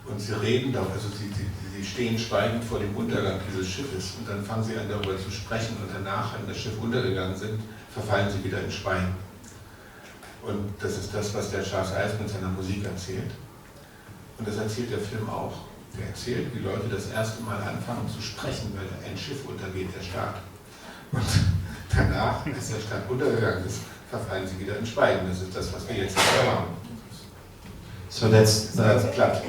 Und sie reden darüber, also sie stehen schweigend vor dem Untergang dieses Schiffes und dann fangen sie an darüber zu sprechen und danach, wenn das Schiff untergegangen sind, verfallen sie wieder in Schweigen. Und das ist das, was der Charles Ives mit seiner Musik erzählt. Und das erzählt der Film auch. Der erzählt, wie Leute das erste Mal anfangen zu sprechen, weil ein Schiff untergeht, der Staat. Und danach, als der Staat untergegangen ist, verfallen sie wieder in Schweigen. Das ist das, was wir jetzt haben. So that's platt.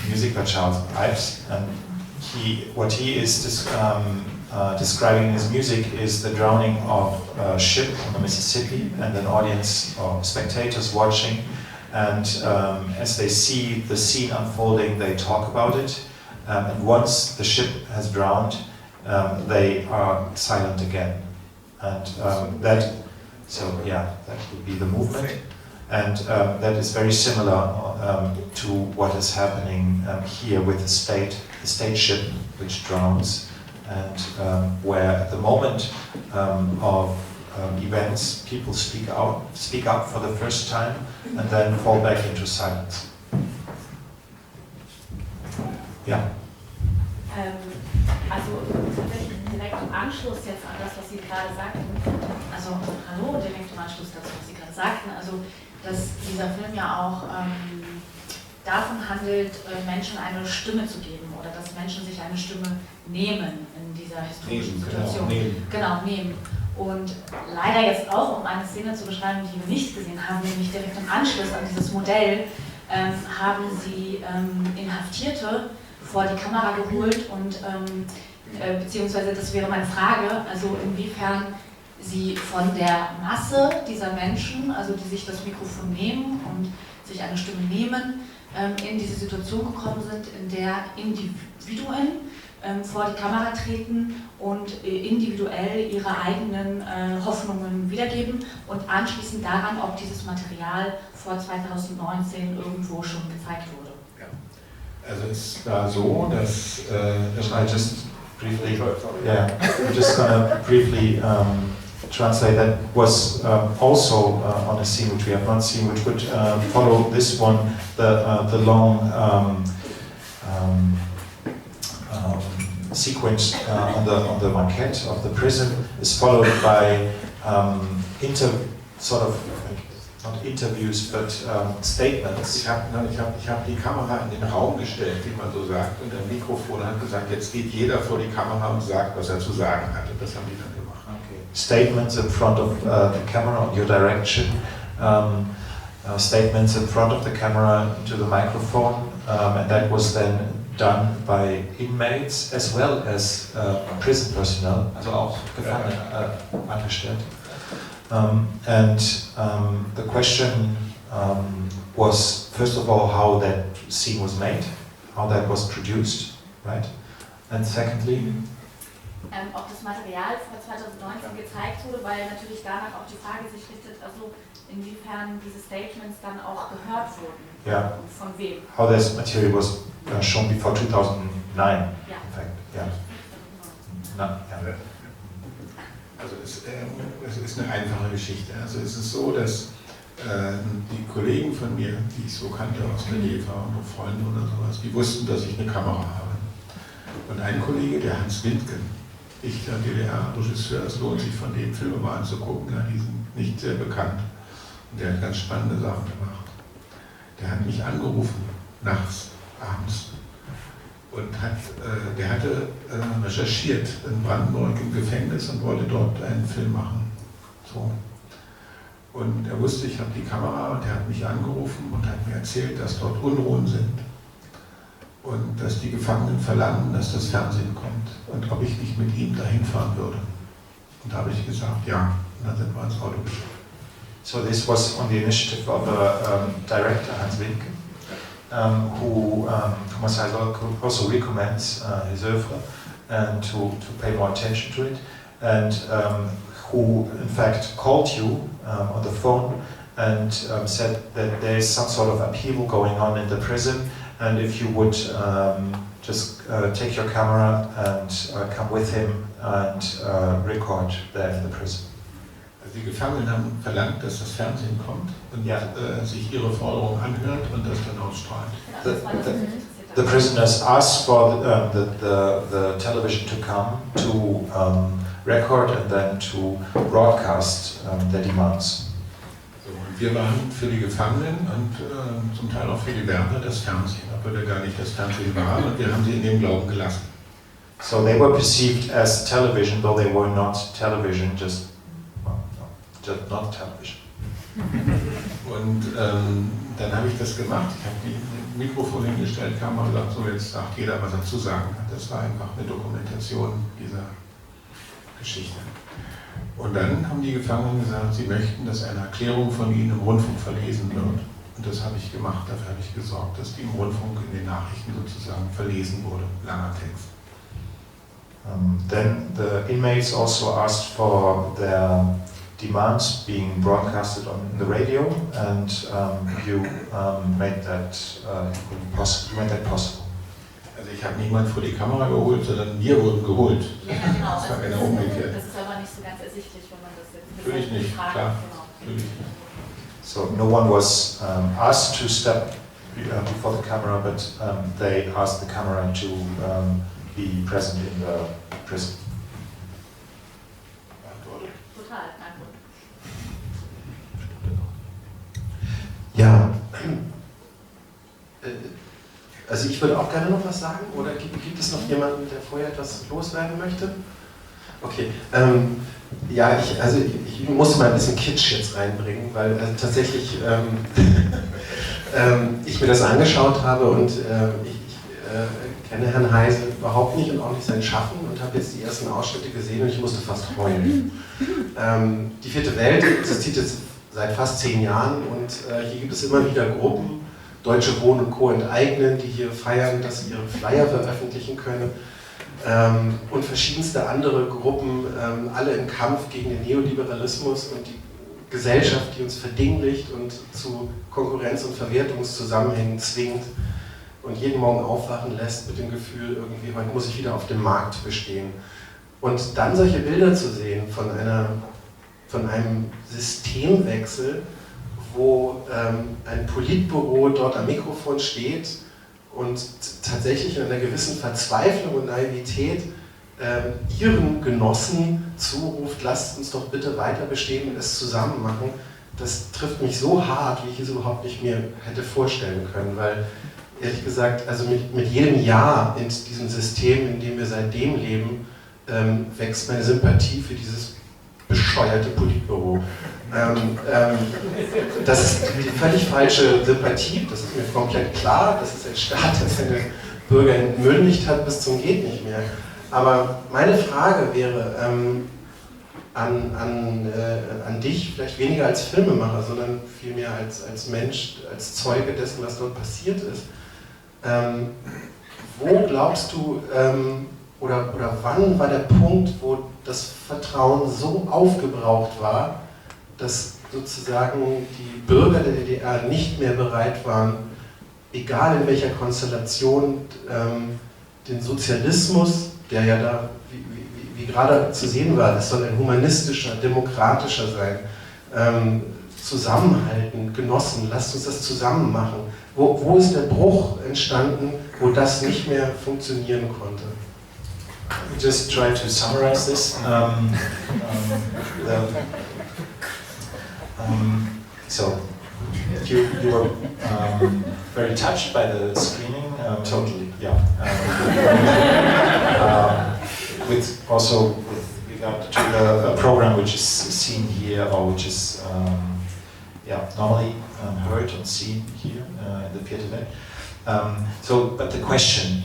Music by Charles Ives, and what he is describing in his music is the drowning of a ship on the Mississippi, and an audience of spectators watching, and as they see the scene unfolding, they talk about it, and once the ship has drowned, they are silent again. And that would be the movement. And that is very similar to what is happening here with the state ship which drowns, and where at the moment of events people speak up for the first time and then fall back into silence. Ja. Also tatsächlich direkt im Anschluss jetzt an das, was Sie gerade sagten, also hallo, direkt im Anschluss dazu, was Sie gerade sagten, also dass dieser Film ja auch davon handelt, Menschen eine Stimme zu geben oder dass Menschen sich eine Stimme nehmen in dieser historischen Situation. Genau, nehmen. Und leider jetzt auch, um eine Szene zu beschreiben, die wir nicht gesehen haben, nämlich direkt im Anschluss an dieses Modell, haben sie Inhaftierte vor die Kamera geholt und beziehungsweise das wäre meine Frage, also inwiefern sie von der Masse dieser Menschen, also die sich das Mikrofon nehmen und sich eine Stimme nehmen, in diese Situation gekommen sind, in der Individuen vor die Kamera treten und individuell ihre eigenen Hoffnungen wiedergeben und anschließend daran, ob dieses Material vor 2019 irgendwo schon gezeigt wurde. Also es war so, dass I'm just gonna briefly translate. That was also on a scene which we have not seen, which would follow this one, the long sequence on the maquette of the prison is followed by not interviews, but statements. Ich hab die Kamera in den Raum gestellt, wie man so sagt, und ein Mikrofon hat gesagt, jetzt geht jeder vor die Kamera und sagt, was er zu sagen hatte. Das haben die dann gemacht. Okay. Statements in front of the camera on your direction, statements in front of the camera to the microphone, and that was then done by inmates as well as prison personnel, also auch Gefangene, Angestellte. The question was, first of all, how that scene was made, how that was produced, right? And secondly, ob das Material vor 2019 gezeigt wurde, weil natürlich danach auch die Frage sich richtet, also inwiefern diese Statements dann auch gehört wurden. Yeah. Von wem? How this material was shown before 2009, yeah. In fact, yeah. No, yeah. Also es ist eine einfache Geschichte. Also es ist so, dass die Kollegen von mir, die ich so kannte aus der Eva und Freunde oder sowas, die wussten, dass ich eine Kamera habe. Und ein Kollege, der Hans Windken, ich der DDR-Regisseur, es lohnt sich von dem Filme mal anzugucken, ja, die sind nicht sehr bekannt. Und der hat ganz spannende Sachen gemacht. Der hat mich angerufen, nachts, abends, und der hatte recherchiert in Brandenburg im Gefängnis und wollte dort einen Film machen. So. Und er wusste, ich habe die Kamera, und er hat mich angerufen und hat mir erzählt, dass dort Unruhen sind und dass die Gefangenen verlangen, dass das Fernsehen kommt und ob ich nicht mit ihm dahin fahren würde. Und da habe ich gesagt, ja, und dann sind wir ins Auto gestiegen. So this was on the initiative of director Hans Windken, who Thomas Heise also recommends his oeuvre and to pay more attention to it, and who in fact called you on the phone and said that there is some sort of upheaval going on in the prison, and if you would just take your camera and come with him and record there in the prison. Die Gefangenen haben verlangt, dass das Fernsehen kommt und sich ihre Forderungen anhört und das dann ausstrahlt. The prisoners asked for the television to come to record and then to broadcast their demands. So, und wir waren für die Gefangenen und zum Teil auch für die Wärter das Fernsehen, obwohl er gar nicht das Fernsehen war, und wir haben sie in dem Glauben gelassen. So they were perceived as television, though they were not television, just not television. Und dann habe ich das gemacht. Ich habe die Mikrofon hingestellt, kam und gesagt, so, jetzt sagt jeder, was er zu sagen hat. Das war einfach eine Dokumentation dieser Geschichte. Und dann haben die Gefangenen gesagt, sie möchten, dass eine Erklärung von ihnen im Rundfunk verlesen wird. Und das habe ich gemacht, dafür habe ich gesorgt, dass die im Rundfunk in den Nachrichten sozusagen verlesen wurde. Langer Text. Then the inmates also asked for their demands being broadcasted on the radio, and you made that possible. Also ich habe niemanden vor die Kamera geholt, sondern wir wurden geholt. Ja, genau. Das war genau umgekehrt. Das ist aber nicht so ganz ersichtlich, wenn man das jetzt Natürlich nicht, fragt. klar. Genau. Natürlich nicht. So no one was asked to step before the camera, but they asked the camera to be present in the prison. Total, danke. Ja, also ich würde auch gerne noch was sagen, oder gibt es noch jemanden, der vorher etwas loswerden möchte? Okay, ja, ich muss mal ein bisschen Kitsch jetzt reinbringen, weil tatsächlich ich mir das angeschaut habe und ich kenne Herrn Heise überhaupt nicht und auch nicht sein Schaffen und habe jetzt die ersten Ausschnitte gesehen und ich musste fast heulen. Die vierte Welt existiert jetzt seit fast 10 Jahren und hier gibt es immer wieder Gruppen, Deutsche Wohnen und Co. enteignen, die hier feiern, dass sie ihre Flyer veröffentlichen können, und verschiedenste andere Gruppen, alle im Kampf gegen den Neoliberalismus und die Gesellschaft, die uns verdinglicht und zu Konkurrenz- und Verwertungszusammenhängen zwingt und jeden Morgen aufwachen lässt mit dem Gefühl, irgendwie, heute muss ich wieder auf dem Markt bestehen. Und dann solche Bilder zu sehen von einem Systemwechsel, wo ein Politbüro dort am Mikrofon steht und tatsächlich in einer gewissen Verzweiflung und Naivität ihren Genossen zuruft, lasst uns doch bitte weiter bestehen und es zusammen machen, das trifft mich so hart, wie ich es überhaupt nicht mir hätte vorstellen können, weil ehrlich gesagt, also mit jedem Jahr in diesem System, in dem wir seitdem leben, wächst meine Sympathie für dieses bescheuerte Politbüro. Das ist die völlig falsche Sympathie, das ist mir komplett klar, das ist ein Staat, der seine Bürger entmündigt hat bis zum geht nicht mehr. Aber meine Frage wäre an dich, vielleicht weniger als Filmemacher, sondern vielmehr als Mensch, als Zeuge dessen, was dort passiert ist. Wo glaubst du, oder wann war der Punkt, wo das Vertrauen so aufgebraucht war, dass sozusagen die Bürger der DDR nicht mehr bereit waren, egal in welcher Konstellation, den Sozialismus, der ja da, wie gerade zu sehen war, das soll ein humanistischer, demokratischer sein, zusammenhalten, genossen, lasst uns das zusammen machen. Wo ist der Bruch entstanden, wo das nicht mehr funktionieren konnte? just try to summarize this. So you were very touched by the screening. Totally, yeah. With regard to the program which is seen here, or which is normally heard and seen here in the Vierte Welt. But the question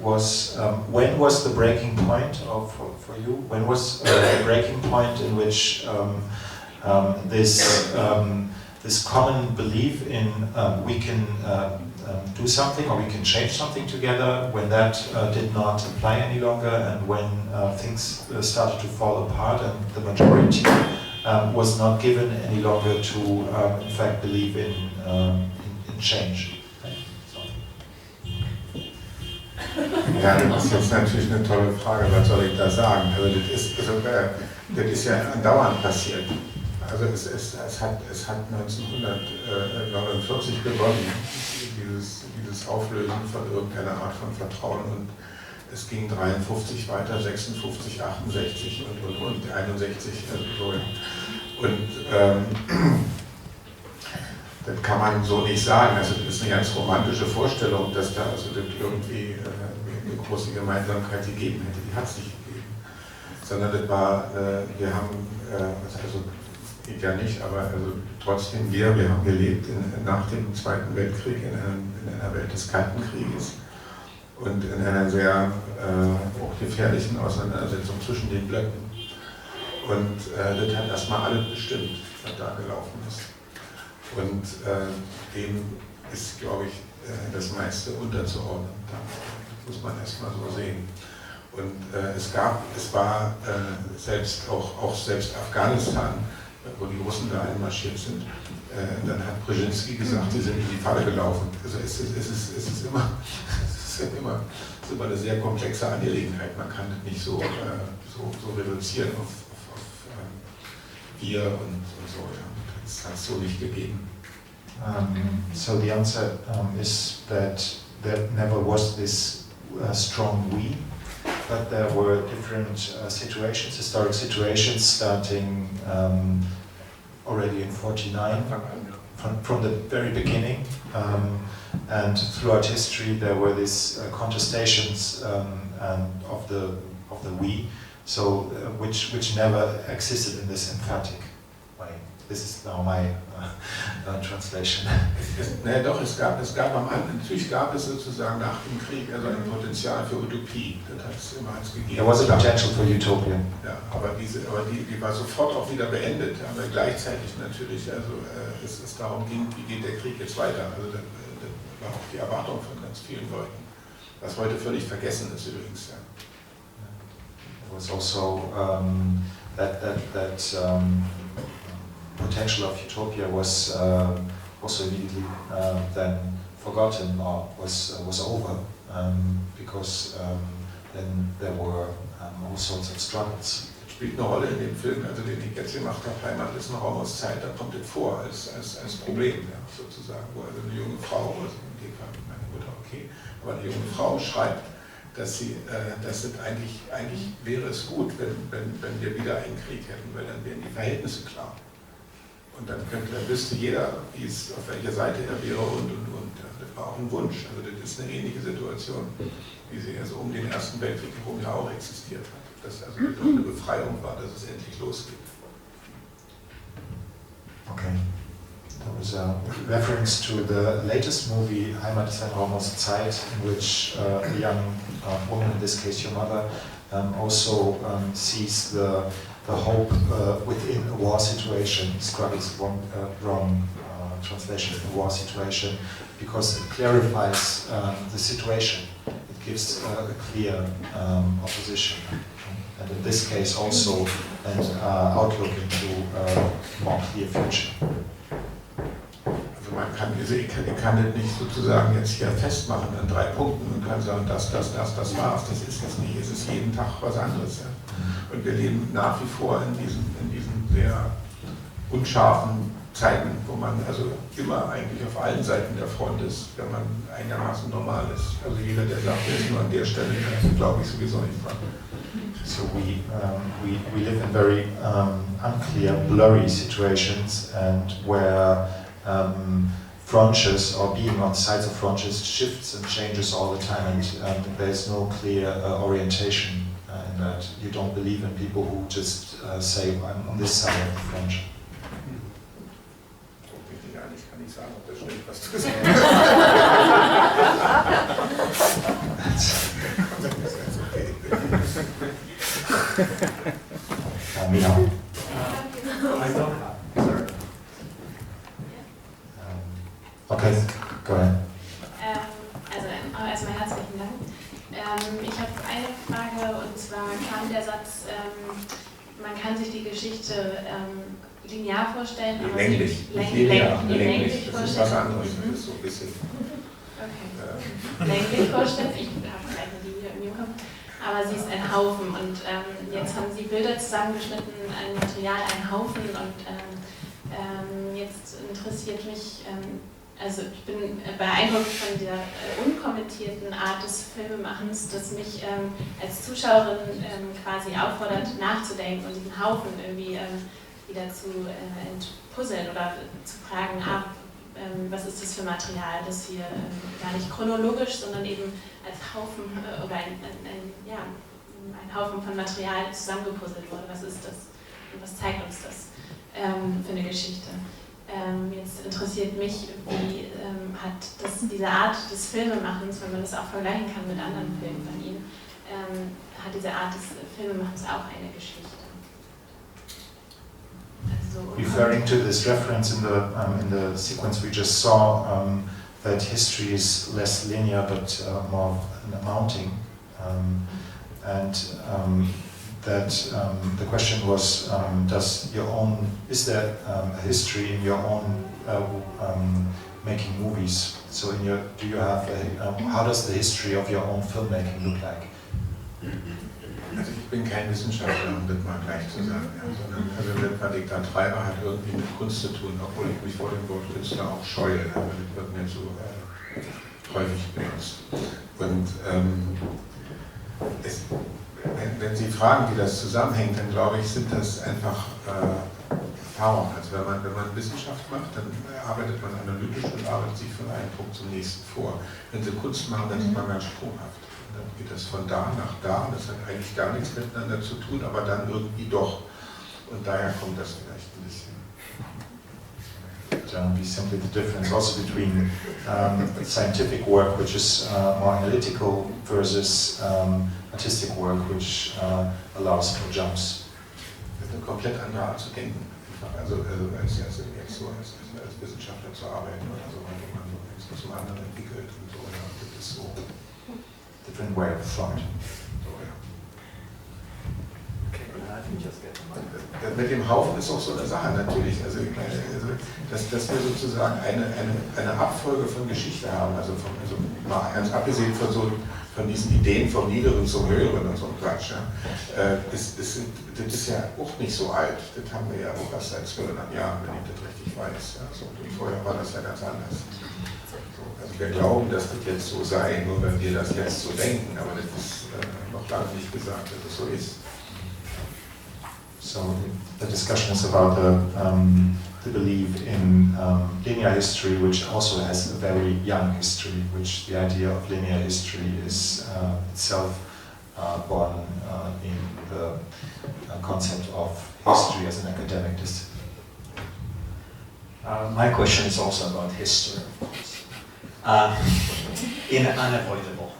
was, when was the breaking point for you? When was the breaking point in which this common belief in we can do something or we can change something together, when that did not apply any longer, and when things started to fall apart and the majority was not given any longer to in fact believe in change? Ja, das ist jetzt natürlich eine tolle Frage, was soll ich da sagen? Also das ist ja andauernd passiert. Also es hat 1949 begonnen, dieses Auflösen von irgendeiner Art von Vertrauen, und es ging 53 weiter, 56, 68 und 61, also so. Und das kann man so nicht sagen. Also das ist eine ganz romantische Vorstellung, dass da also irgendwie eine große Gemeinsamkeit gegeben hätte. Die hat es nicht gegeben. Sondern das war, wir haben, also geht ja nicht, aber also trotzdem wir haben gelebt nach dem Zweiten Weltkrieg in einer Welt des Kalten Krieges und in einer sehr auch gefährlichen Auseinandersetzung zwischen den Blöcken. Und das hat erstmal alles bestimmt, was da gelaufen ist. Und dem ist, glaube ich, das meiste unterzuordnen. Da muss man erstmal so sehen. Und es war selbst Afghanistan, wo die Russen da einmarschiert sind, dann hat Brzezinski gesagt, sie sind in die Falle gelaufen. Also es ist immer eine sehr komplexe Angelegenheit. Man kann das nicht so reduzieren auf wir und so. Ja. Das hat es so nicht gegeben. So the answer is that there never was this strong we, but there were different situations, historic situations, starting already in '49, from the very beginning, and throughout history there were these contestations of the we, so which never existed in this emphatic way. This is now my translation. Doch, natürlich gab es sozusagen nach dem Krieg also ein Potenzial für Utopie. Das hat es immer gegeben. There was a potential for utopia. Ja, aber die war sofort auch wieder beendet. Aber gleichzeitig natürlich, also es darum ging, wie geht der Krieg jetzt weiter. Also das war auch die Erwartung von ganz vielen Leuten. Was heute völlig vergessen ist übrigens. Ja. It was also that potential of utopia was also immediately then forgotten or was over because then there were all sorts of struggles. Das spielt eine Rolle in dem Film, also den ich jetzt gemacht habe, Heimat ist ein Raum aus Zeit, da kommt es vor als Problem, ja, sozusagen, wo also eine junge Frau, also in dem Fall meine Mutter, okay, aber eine junge Frau schreibt, dass es eigentlich wäre es gut, wenn wir wieder einen Krieg hätten, weil dann wären die Verhältnisse klar. Und dann wüsste jeder, auf welcher Seite er wäre und. Das war auch ein Wunsch. Also das ist eine ähnliche Situation, wie sie also um den Ersten Weltkrieg herum ja auch existiert hat. Dass also eine Befreiung war, dass es endlich losgeht. Okay. There was a reference to the latest movie, Heimat ist ein Raum aus Zeit, in which a young woman, in this case your mother, also sees the hope within a war situation. Struggle is wrong translation, a war situation, because it clarifies the situation. It gives a clear opposition. And in this case also an outlook into a more clear future. Also man kann das nicht sozusagen jetzt hier festmachen an 3 Punkten und kann sagen, das war's. Das ist jetzt nicht, es ist jeden Tag was anderes. Ja. Und wir leben nach wie vor in diesen sehr unscharfen Zeiten, wo man also immer eigentlich auf allen Seiten der Front ist, wenn man einigermaßen normal ist. Also jeder, der sagt, er ist nur an der Stelle, glaube ich sowieso nicht dran. So we live in very unclear, blurry situations, and where frontiers or being on sides of frontiers shifts and changes all the time, and there's no clear orientation in that. You don't believe in people who just say, I'm on this side of the frontier. Ich kann nicht sagen, ob das stimmt, was du sagst. Okay, go ahead. Also erstmal herzlichen Dank. Ich habe eine Frage, und zwar kam der Satz, man kann sich die Geschichte linear vorstellen, aber länglich. Länglich das ist was anderes, das ist so ein bisschen. Okay. Länglich vorstellen, ich habe gleich eine Linie in mir Kopf, aber sie ist ein Haufen, und jetzt haben Sie Bilder zusammengeschnitten, ein Material, ein Haufen, und jetzt interessiert mich, also ich bin beeindruckt von der unkommentierten Art des Filmemachens, das mich als Zuschauerin quasi auffordert, nachzudenken und diesen Haufen irgendwie wieder zu entpuzzeln oder zu fragen, was ist das für Material, das hier gar nicht chronologisch, sondern eben als Haufen oder ein Haufen von Material zusammengepuzzelt wurde. Was ist das und was zeigt uns das für eine Geschichte? Jetzt interessiert mich, wie hat diese Art des Filmemachens, wenn man das auch vergleichen kann mit anderen Filmen von Ihnen, hat diese Art des Filmemachens auch eine Geschichte? Referring to this reference in the sequence we just saw, that history is less linear but more mounting, that the question was, is there a history in your own making movies? So do you have how does the history of your own filmmaking look like? Also ich bin kein Wissenschaftler, um das mal gleich zu sagen, sondern also was ich da treibe, hat irgendwie mit Kunst zu tun, obwohl ich mich vor dem Wort Künstler auch scheue, aber das wird mir so häufig benutzt. Und wenn Sie fragen, wie das zusammenhängt, dann glaube ich, sind das einfach Erfahrungen. Also wenn man Wissenschaft macht, dann arbeitet man analytisch und arbeitet sich von einem Punkt zum nächsten vor. Wenn Sie Kunst machen, dann ist man ganz sprunghaft. Dann geht das von da nach da, und das hat eigentlich gar nichts miteinander zu tun, aber dann irgendwie doch. Und daher kommt das vielleicht ein bisschen. Be simply the difference also between scientific work, which is more analytical, versus artistic work, which allows for jumps. Das ist eine komplett andere Art zu denken. Also als jetzt so als Wissenschaftler zu arbeiten oder so, weil man so eins zum anderen entwickelt und so. Ja, das ist so. Different way of thought. Mit dem Haufen ist auch so eine Sache, natürlich. Also, dass wir sozusagen eine Abfolge von Geschichte haben, also mal ganz abgesehen von diesen Ideen vom Niederen zum Höheren und so ein Quatsch. Ja. Das ist ja auch nicht so alt. Das haben wir ja auch erst seit 200 Jahren, wenn ich das richtig weiß. Ja. So, und vorher war das ja ganz anders. Also wir glauben, dass das jetzt so sei, nur wenn wir das jetzt so denken, aber das ist noch lange nicht gesagt, dass es so ist. So the discussion is about the belief in linear history, which also has a very young history, which the idea of linear history is itself born in the concept of history as an academic discipline. My question is also about history, of course. In Unavoidable,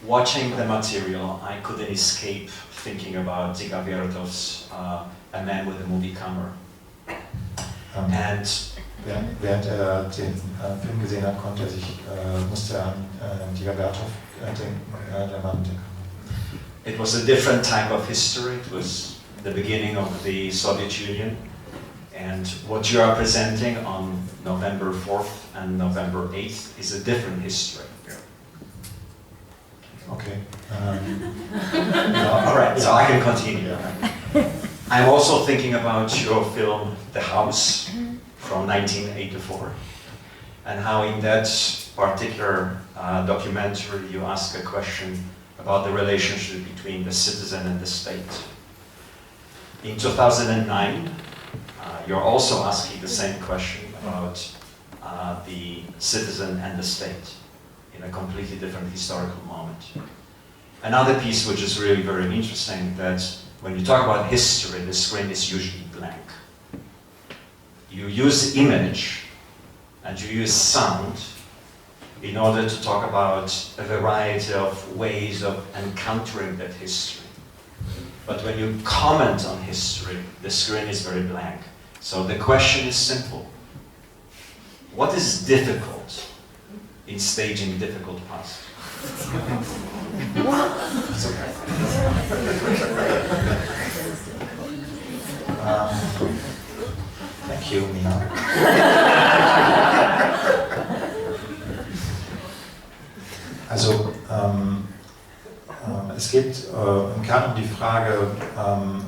watching the material, I couldn't escape thinking about Dziga Wiertow's A Man with a Movie Camera. Während den Film gesehen hat, musste er an Dziga Wiertow denken, der Mann mit der Kamera. It was a different type of history. It was the beginning of the Soviet Union. And what you are presenting on November 4th and November 8th is a different history. Okay. All right, so I can continue. I'm also thinking about your film, The House, from 1984, and how in that particular documentary you ask a question about the relationship between the citizen and the state. In 2009, you're also asking the same question about the citizen and the state in a completely different historical moment. Another piece which is really very interesting, that when you talk about history, the screen is usually blank. You use image and you use sound in order to talk about a variety of ways of encountering that history. But when you comment on history, the screen is very blank. So the question is simple. What is difficult in staging difficult past? It's okay. Thank you, Mina. Also, es geht im Kern um die Frage,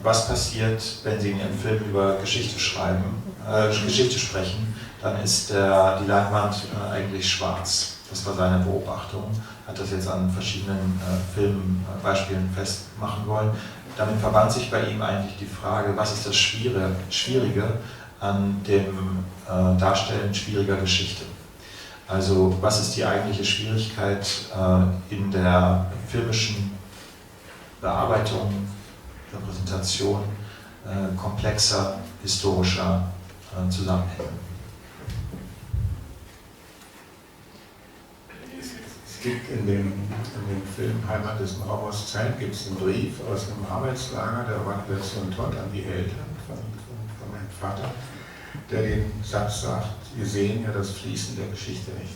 was passiert, wenn Sie in Ihrem Film über Geschichte sprechen, dann ist die Leinwand eigentlich schwarz. Das war seine Beobachtung, hat das jetzt an verschiedenen Filmbeispielen festmachen wollen. Damit verband sich bei ihm eigentlich die Frage, was ist das Schwierige an dem Darstellen schwieriger Geschichte? Also was ist die eigentliche Schwierigkeit in der filmischen Bearbeitung, Repräsentation komplexer historischer Zusammenhänge? Es gibt in dem Film Heimat des Raubers Zeit gibt es einen Brief aus einem Arbeitslager der Organisation Todd an die Eltern von meinem Vater, der den Satz sagt, wir sehen ja das Fließen der Geschichte nicht.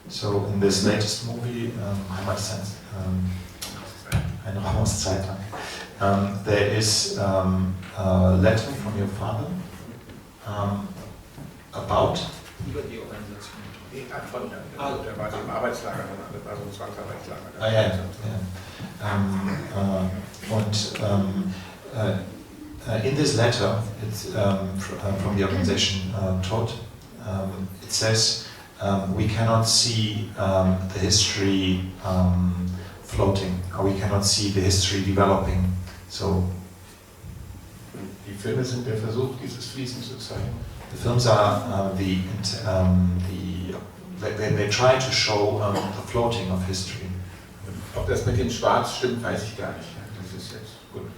So in this latest movie, Heimat des eine Raumauszeit, there is a letter from your father about über die Organisation. Der war im Arbeitslager, das war so ein Zwangsarbeitslager. Ah, ja. In this letter, it's from the organization Todd, it says we cannot see the history floating, or we cannot see the history developing. So die Filme sind der Versuch, dieses Fließen zu zeigen. The films are they try to show the floating of history. Ob das mit dem Schwarz stimmt, weiß ich gar nicht. Das ist jetzt gut.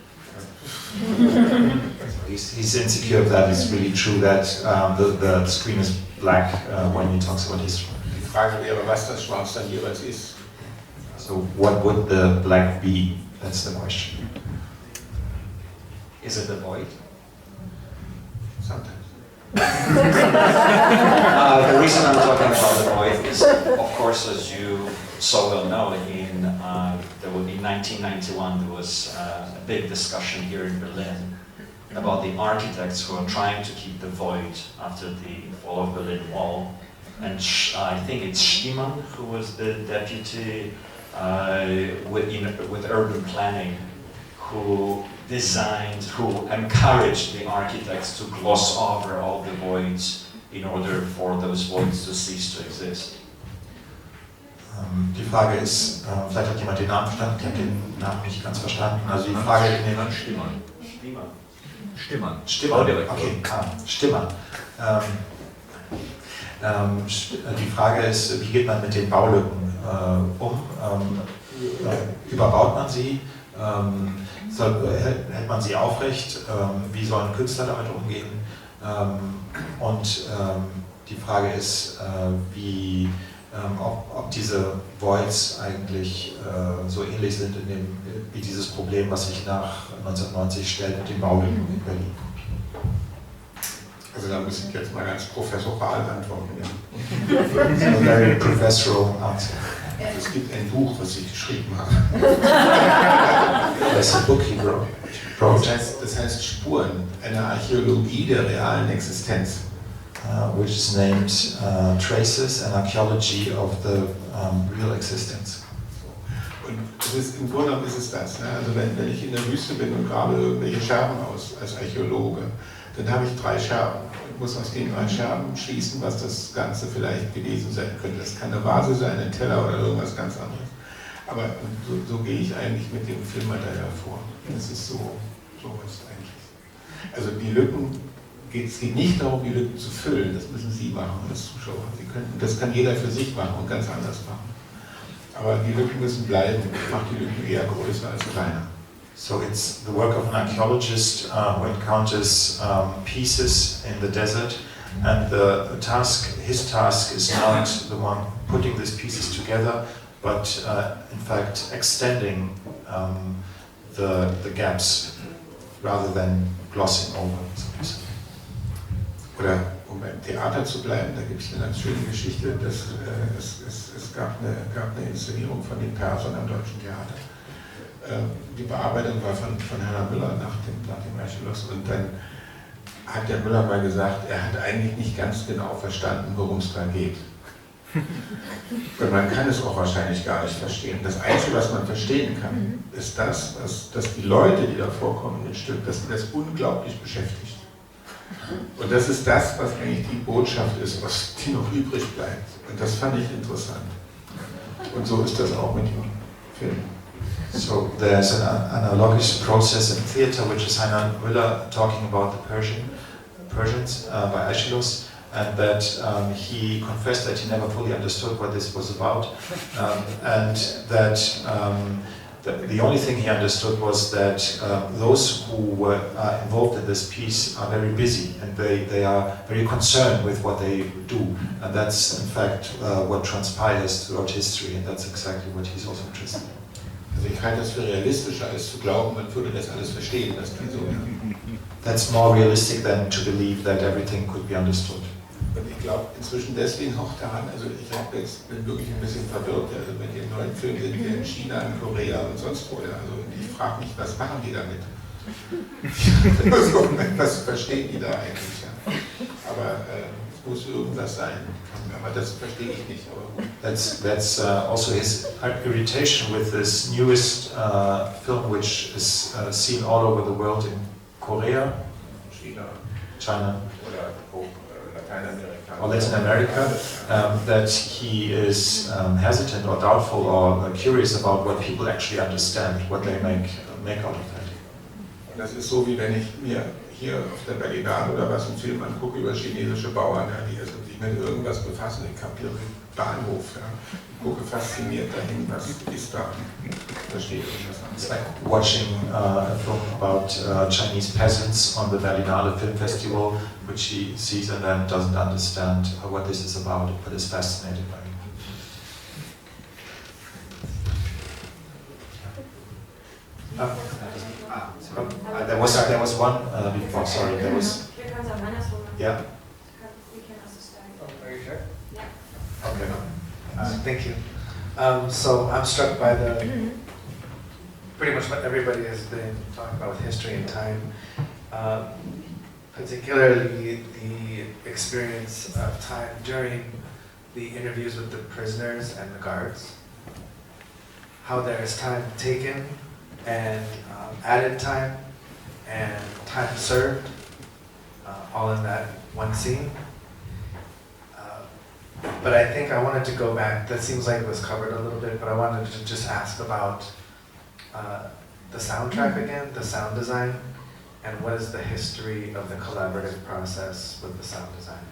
He's insecure if that is really true, that the screen is black when he talks about history. Die Frage wäre, was das Schwarz dann jeweils ist. So what would the black be? That's the question. Is it a void? Sometimes. The reason I'm talking about the void is, of course, as you so well know, in 1991 there was a big discussion here in Berlin about the architects who are trying to keep the void after the fall of Berlin Wall. And I think it's Schliemann who was the deputy with urban planning, who encouraged the architects to gloss over all the voids in order for those voids to cease to exist. Die Frage ist, vielleicht hat jemand den Namen verstanden, ich habe den Namen nicht ganz verstanden. Also die Frage in den Stimmern. Okay, Stimmern. Die Frage ist, wie geht man mit den Baulücken um? Überbaut man sie? Hält man sie aufrecht? Wie sollen Künstler damit umgehen? Und die Frage ist, ob diese Voids eigentlich so ähnlich sind wie dieses Problem, was sich nach 1990 stellt mit den Baulücken in Berlin. Also da muss ich jetzt mal ganz professoral antworten. So very professoral answer. Also es gibt ein Buch, was ich geschrieben habe. That's a book he wrote. Das heißt Spuren, eine Archäologie der realen Existenz. Which is named Traces and Archaeology of the Real Existence. Und im Grunde genommen ist es das. Ne? Also wenn ich in der Wüste bin und grabe irgendwelche Scherben aus als Archäologe, Dann habe ich 3 Scherben. Ich muss aus den 3 Scherben schließen, was das Ganze vielleicht gewesen sein könnte. Das kann eine Vase sein, ein Teller oder irgendwas ganz anderes. Aber so gehe ich eigentlich mit dem Filmmaterial vor. Das ist so ist eigentlich. Also die Lücken, es geht nicht darum, die Lücken zu füllen, das müssen Sie machen als Zuschauer. Das kann jeder für sich machen und ganz anders machen. Aber die Lücken müssen bleiben. Ich mache die Lücken eher größer als kleiner. So it's the work of an archaeologist who encounters pieces in the desert, and his task is not the one putting these pieces together, but in fact extending the gaps rather than glossing over. Oder um beim Theater zu bleiben, da gibt es eine ganz schöne Geschichte, es gab eine Inszenierung von den Persern am Deutschen Theater. Die Bearbeitung war von Herrn Müller nach dem Aeschylus, und dann hat der Müller mal gesagt, er hat eigentlich nicht ganz genau verstanden, worum es da geht. Und man kann es auch wahrscheinlich gar nicht verstehen. Das Einzige, was man verstehen kann, ist dass die Leute, die da vorkommen in dem Stück, dass die das unglaublich beschäftigt. Und das ist das, was eigentlich die Botschaft ist, die noch übrig bleibt. Und das fand ich interessant. Und so ist das auch mit dem Film. So there's an analogous process in theater, which is Heinrich Müller talking about the Persians by Aeschylus, and that he confessed that he never fully understood what this was about, and that the only thing he understood was that those who were involved in this piece are very busy, and they are very concerned with what they do, and that's in fact what transpires throughout history, and that's exactly what he's also interested in. Also ich halte das für realistischer, als zu glauben, man würde das alles verstehen, dass die so. That's more realistic than to believe that everything could be understood. Und ich glaube inzwischen deswegen auch daran, also ich bin wirklich ein bisschen verwirrt, also mit dem neuen Film sind wir in China, in Korea und sonst wo, also ich frage mich, was machen die damit? Was verstehen die da eigentlich? Ja? Aber es muss irgendwas sein, aber das verstehe ich nicht. Aber that's also his irritation with this newest film, which is seen all over the world in Korea, China, or Latin America, that he is hesitant or doubtful or curious about what people actually understand, what they make out of that. Und das ist so, wie wenn ich mir hier auf der Berlinale oder was einen Film angucke über chinesische Bauern, ja, die sich mit irgendwas befassen. Ich habe hier einen Bahnhof, ja, ich gucke fasziniert dahin, was ist da, verstehe ich das. It's like watching a film about Chinese peasants on the Berlinale Film Festival, which he sees and then doesn't understand what this is about, but is fascinated by it. There was one before. Sorry, there was. Yeah. Are you sure? Yeah. Okay. Thank you. So I'm struck by pretty much what everybody has been talking about with history and time, particularly the experience of time during the interviews with the prisoners and the guards. How there is time taken and added time and time served, all in that one scene. But I think I wanted to go back, that seems like it was covered a little bit, but I wanted to just ask about the soundtrack again, the sound design, and what is the history of the collaborative process with the sound design?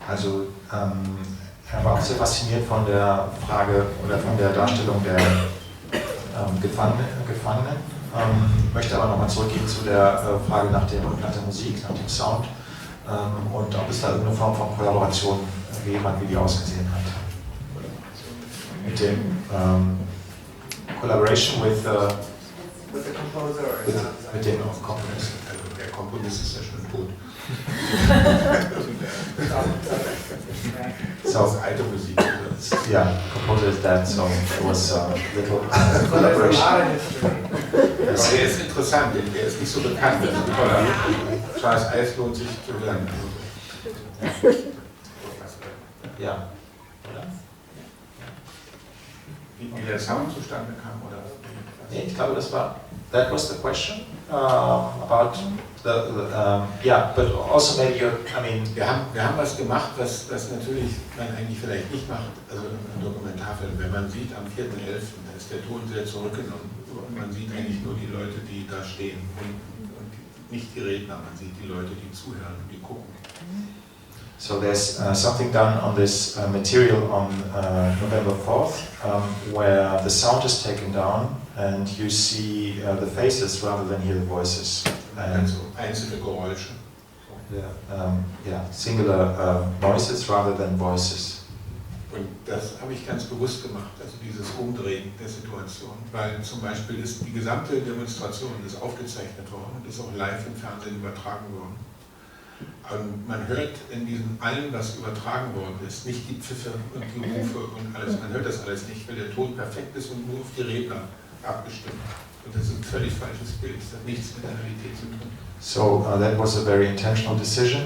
Also er war auch sehr fasziniert von der Frage oder von der Darstellung der Gefangenen. Möchte aber nochmal zurückgehen zu der Frage nach der Musik, nach dem Sound und ob es da irgendeine Form von Kollaboration gegeben hat, wie die ausgesehen hat. Mit dem Collaboration with the composer or mit dem Komponisten. Also der Komponist ist ja schon tot. So alte Musik. Yeah, composer is dead, so it was a little collaboration. Der ist interessant, der ist nicht so bekannt. Charles Ives lohnt sich zu hören. Ja. Wie der Sound zustande kam, oder? Nee, ich glaube, that was the question. about yeah, but also maybe wir haben was gemacht, was natürlich man eigentlich vielleicht nicht macht, also im Dokumentarfilm. Wenn man sieht, am 4.11. da ist der Ton sehr zurückgenommen und man sieht eigentlich nur die Leute, die da stehen und nicht die Redner, man sieht die Leute, die zuhören und die gucken. So there's something done on this material on November 4th, where the sound is taken down and you see the faces rather than hear the voices. Also einzelne Geräusche. Yeah, singular noises rather than voices. Und das habe ich ganz bewusst gemacht, also dieses Umdrehen der Situation, weil zum Beispiel ist die gesamte Demonstration ist aufgezeichnet worden und ist auch live im Fernsehen übertragen worden. Und man hört in diesem allem, was übertragen worden ist, nicht die Pfiffe und die Rufe und alles, man hört das alles nicht, weil der Ton perfekt ist und nur auf die Redner abgestimmt. Und das ist ein völlig falsches Bild, das hat nichts mit der Realität zu tun. So that was a very intentional decision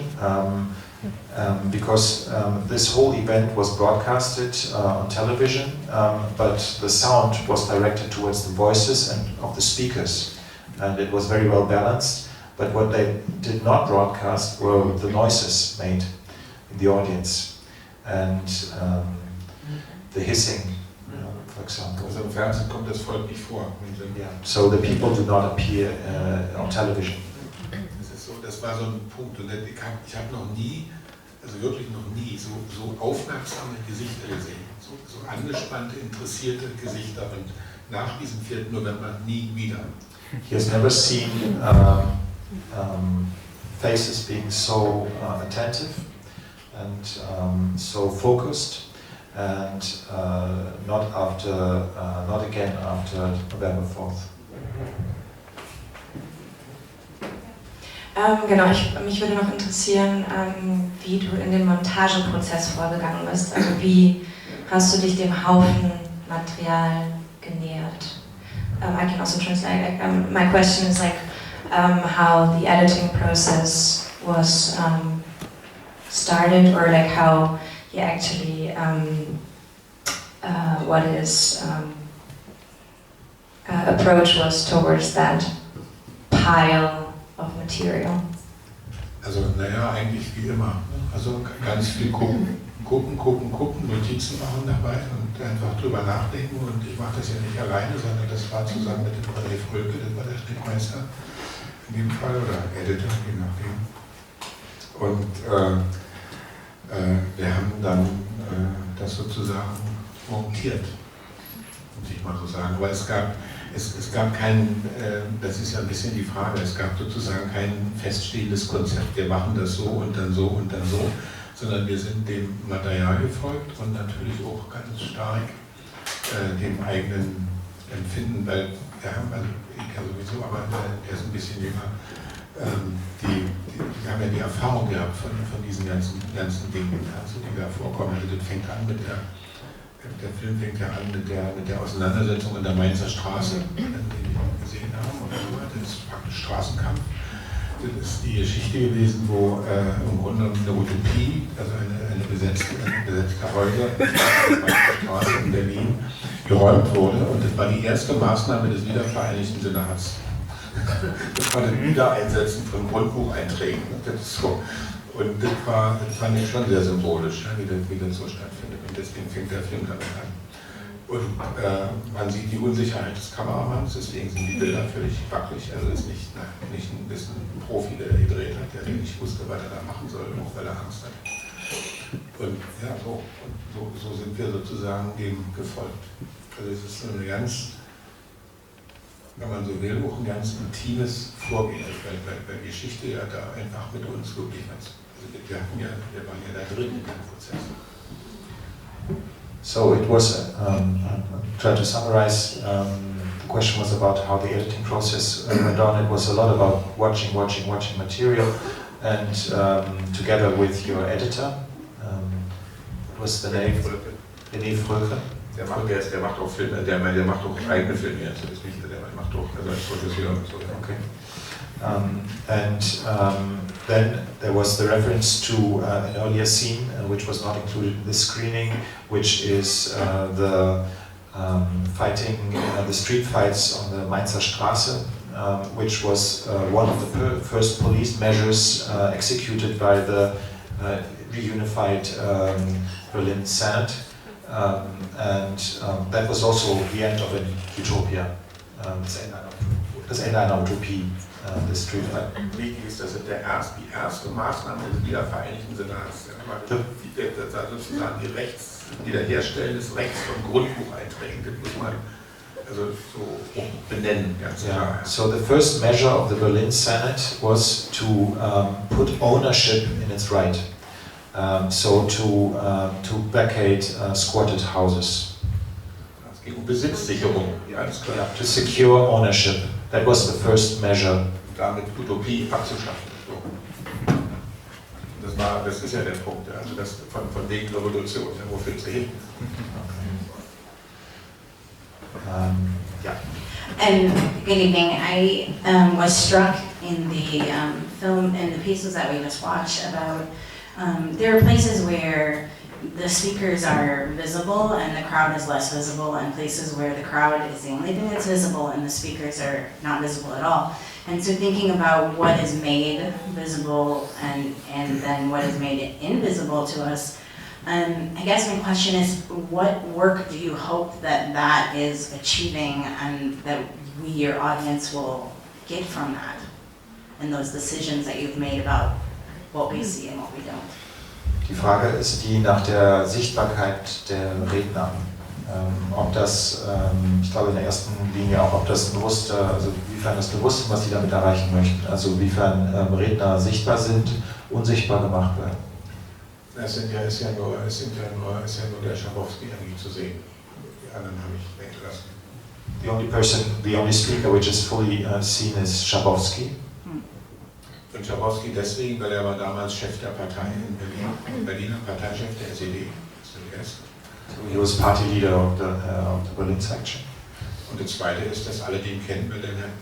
because this whole event was broadcasted on television, but the sound was directed towards the voices and of the speakers, and it was very well balanced. But what they did not broadcast were the noises made in the audience and the hissing, for example. Also im Fernsehen kommt das Volk nicht vor. Yeah. So the people do not appear on television. Das war so ein Punkt und ich habe noch nie, also wirklich noch nie, so aufmerksame Gesichter gesehen, so angespannte, interessierte Gesichter und nach diesem 4. November nie wieder. He has never seen faces being so attentive and so focused, and not again after November 4th. Genau, mich würde noch interessieren, wie du in den Montageprozess vorgegangen bist. Also wie hast du dich dem Haufen Material genähert? I can also translate. My question is like how the editing process was started, or like how you actually what his approach was towards that pile of material. Also naja, eigentlich wie immer. Also ganz viel gucken, Notizen machen dabei und einfach drüber nachdenken. Und ich mache das ja nicht alleine, sondern das war zusammen mit dem René Frölke, das war der Schnittmeister in dem Fall, oder Editor, je nachdem. Und wir haben dann das sozusagen montiert, muss ich mal so sagen. Aber es gab keinen, das ist ja ein bisschen die Frage, es gab sozusagen kein feststehendes Konzept, wir machen das so und dann so und dann so, sondern wir sind dem Material gefolgt und natürlich auch ganz stark dem eigenen Empfinden, weil wir haben, also ich ja sowieso, aber er ist ein bisschen jünger, die haben ja die Erfahrung gehabt von diesen ganzen Dingen, also die da vorkommen. Also das fängt an mit der Film fängt ja an mit der Auseinandersetzung in der Mainzer Straße, die wir gesehen haben, oder so. Das ist praktisch Straßenkampf. Das ist die Geschichte gewesen, wo im Grunde eine Utopie, also eine besetzte Häuser, die Mainzer Straße in Berlin, geräumt wurde. Und das war die erste Maßnahme des wiedervereinigten Senats. Das war das Wiedereinsetzen von Grundbucheinträgen. Das ist so. Und das fand ich schon sehr symbolisch, wie das so stattfindet. Und deswegen fängt der Film damit an. Und man sieht die Unsicherheit des Kameramanns, deswegen sind die Bilder völlig wackelig. Also ist nicht ein bisschen ein Profi, der gedreht hat, der nicht wusste, was er da machen soll, auch weil er Angst hat. Und ja, so sind wir sozusagen dem gefolgt. Also es ist so eine ganz, wenn man so will, auch ein ganz intimes Vorgehen, weil die Geschichte ja da einfach mit uns wirklich was. Also wir waren ja da drin in dem Prozess. So it was, try to summarize, the question was about how the editing process went on. It was a lot about watching material, and together with your editor, what's the name? René Frölke. Der macht auch Filme, der macht auch eigene Filme jetzt, das ist nicht, der macht auch, also als Regisseur und so. Okay. Then there was the reference to an earlier scene, which was not included in this screening, which is the fighting, the street fights on the Mainzer Straße which was one of the first police measures executed by the reunified Berlin Senate, and that was also the end of a utopia, das Ende einer Utopie. Wichtig ist, dass die erste Maßnahme des Wiedervereinigten Senats, sozusagen die Wiederherstellen des Rechts von Grundbucheinträgen, das muss man also so benennen, ganz klar. So the first measure of the Berlin Senate was to put ownership in its right, so to vacate squatted houses. Es ging um Besitzsicherung, ganz klar. To secure ownership. That was the first measure. Damit Utopie abzuschaffen. Das ist ja der Punkt, also das von wegen Revolution, wo führt sie hin? Good evening. I was struck in the film and the pieces that we just watched about there are places where the speakers are visible and the crowd is less visible, and places where the crowd is the only thing that's visible and the speakers are not visible at all. And so thinking about what is made visible and then what is made invisible to us, I guess my question is, what work do you hope that is achieving and that we, your audience, will get from that and those decisions that you've made about what we see and what we don't? Die Frage ist die nach der Sichtbarkeit der Redner. Ob das, ich glaube in der ersten Linie auch, ob das bewusst, also inwiefern das bewusst ist, was sie damit erreichen möchten. Also inwiefern Redner sichtbar sind, unsichtbar gemacht werden. Es ist ja nur der Schabowski eigentlich zu sehen. Die anderen habe ich weggelassen. The only speaker which is fully seen is Schabowski. Und Schabowski deswegen, weil er war damals Chef der Partei in Berlin, Berliner Parteichef der SED. So he was party leader of the Berlin section. Und das Zweite ist, dass alle den kennen, weil dann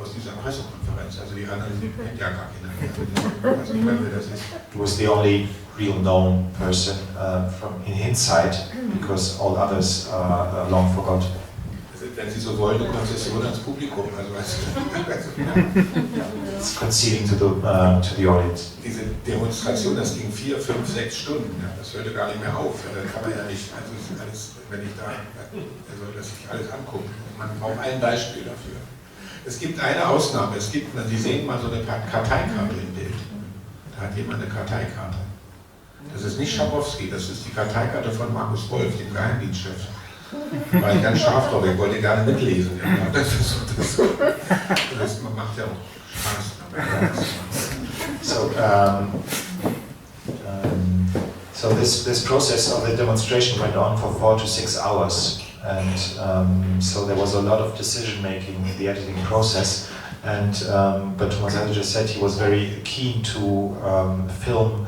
aus dieser Pressekonferenz, also die anderen sind ja gar keine. Also ich meine, das ist. He was the only real known person from in his side, because all others are long forgotten. Wenn Sie so wollen, eine Konzession ans Publikum, also It's conceding to the audience. Diese Demonstration, das ging 4, 5, 6 Stunden, ja, das hörte gar nicht mehr auf. Da kann man ja nicht, also alles, wenn ich da, also dass ich alles angucke. Man braucht ein Beispiel dafür. Es gibt eine Ausnahme, Sie sehen mal so eine Karteikarte im Bild. Da hat jemand eine Karteikarte. Das ist nicht Schabowski, das ist die Karteikarte von Markus Wolf, dem Geheimdienstchef. Da war ich ganz scharf drauf, ich wollte gerne mitlesen. Ja. Das macht ja auch Spaß. So this process of the demonstration went on for 4 to 6 hours, and so there was a lot of decision making in the editing process. And but Thomas Heise just said he was very keen to film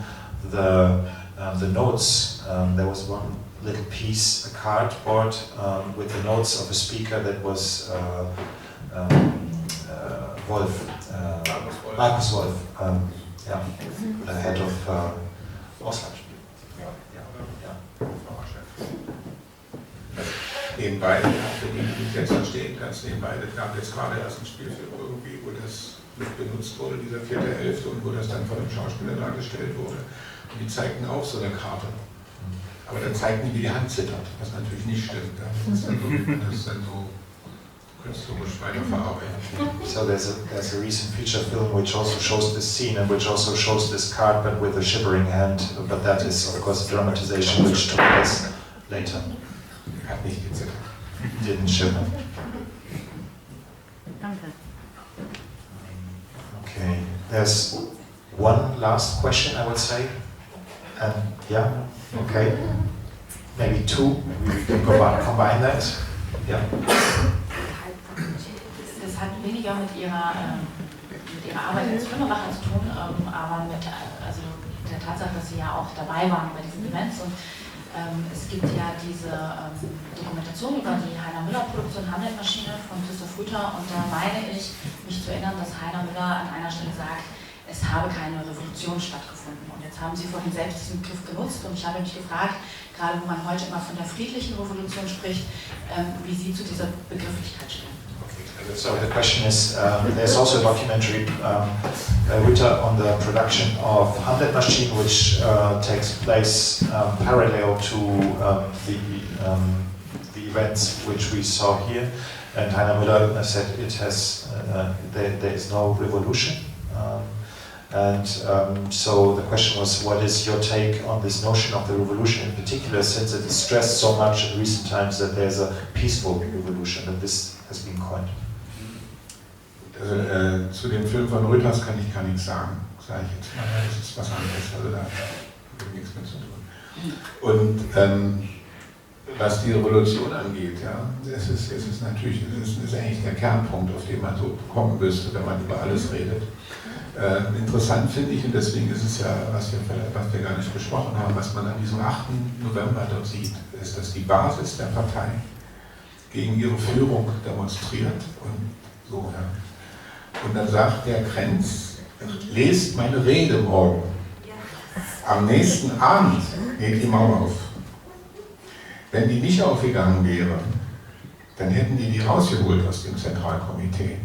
the notes. There was one little piece, a cardboard with the notes of a speaker that was Wolf, Markus Wolf, the head of Ausland. Nebenbei, für die du jetzt verstehen kannst, nebenbei, das gab jetzt gerade erst ein Spielfilm irgendwie, wo das mit benutzt wurde, dieser 4.11. und wo das dann von einem Schauspieler dargestellt wurde. Und die zeigten auch so eine Karte. Aber dann zeigten die, wie die Hand zittert, was natürlich nicht stimmt. Das ist dann so künstlerisch weiterverarbeitet. So there's a recent feature film which also shows this scene and which also shows this card but with a shivering hand, but that is of course a dramatization which took place later. Hat nicht gezittert. Didn't shiver. Danke. Okay, there's one last question I would say. And yeah, okay. Maybe two, we can combine that. Yeah. Das hat weniger mit ihrer Arbeit als Filmemacher zu tun, aber mit der Tatsache, dass sie ja auch dabei waren bei diesen Events. Und es gibt ja diese Dokumentation über die Heiner Müller-Produktion Hamlet-Maschine von Christoph Rüther, und da meine ich, mich zu erinnern, dass Heiner Müller an einer Stelle sagt, es habe keine Revolution stattgefunden. Und jetzt haben Sie vorhin selbst diesen Begriff genutzt, und ich habe mich gefragt, gerade wo man heute immer von der friedlichen Revolution spricht, wie Sie zu dieser Begrifflichkeit stehen. Okay. So the question is, there's also a documentary written on the production of Hamlet Machine, which takes place parallel to the events which we saw here. And Heiner Müller said it has there is no revolution. So the question was, what is your take on this notion of the revolution in particular, since it is stressed so much in recent times that there's a peaceful revolution, that this has been coined? Also, zu dem Film von Rüthers kann ich gar nichts sagen, sage ich jetzt mal. Das ist was anderes, also da hat nichts mit zu tun. Und was die Revolution angeht, ja, es ist eigentlich der Kernpunkt, auf den man so kommen müsste, wenn man über alles redet. Interessant finde ich, und deswegen ist es ja, was wir gar nicht besprochen haben, was man an diesem 8. November dort sieht, ist, dass die Basis der Partei gegen ihre Führung demonstriert und so, ja. Und dann sagt der Krenz, lest meine Rede morgen. Am nächsten Abend geht die Mauer auf. Wenn die nicht aufgegangen wäre, dann hätten die rausgeholt aus dem Zentralkomitee.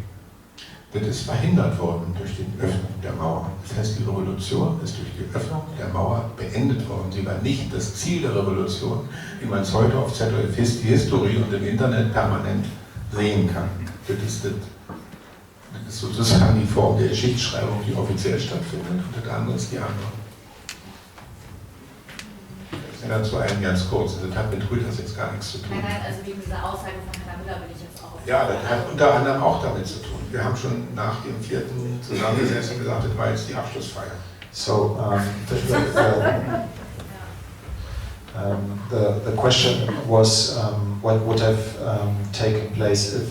Das ist verhindert worden durch die Öffnung der Mauer. Das heißt, die Revolution ist durch die Öffnung der Mauer beendet worden. Sie war nicht das Ziel der Revolution, wie man es heute auf ZDF History und im Internet permanent sehen kann. Das ist sozusagen die Form der Geschichtsschreibung, die offiziell stattfindet, und das andere ist die andere. Ich sage dazu einen ganz kurz, das hat mit Rüthers jetzt gar nichts zu tun. Nein, also wegen dieser Aussage von Heiner Müller will ich jetzt auch... Ja, das hat unter anderem auch damit zu tun. Wir haben schon nach dem 4. zusammengesessen und gesagt, das war jetzt die Abschlussfeier. So, the question was what would have taken place if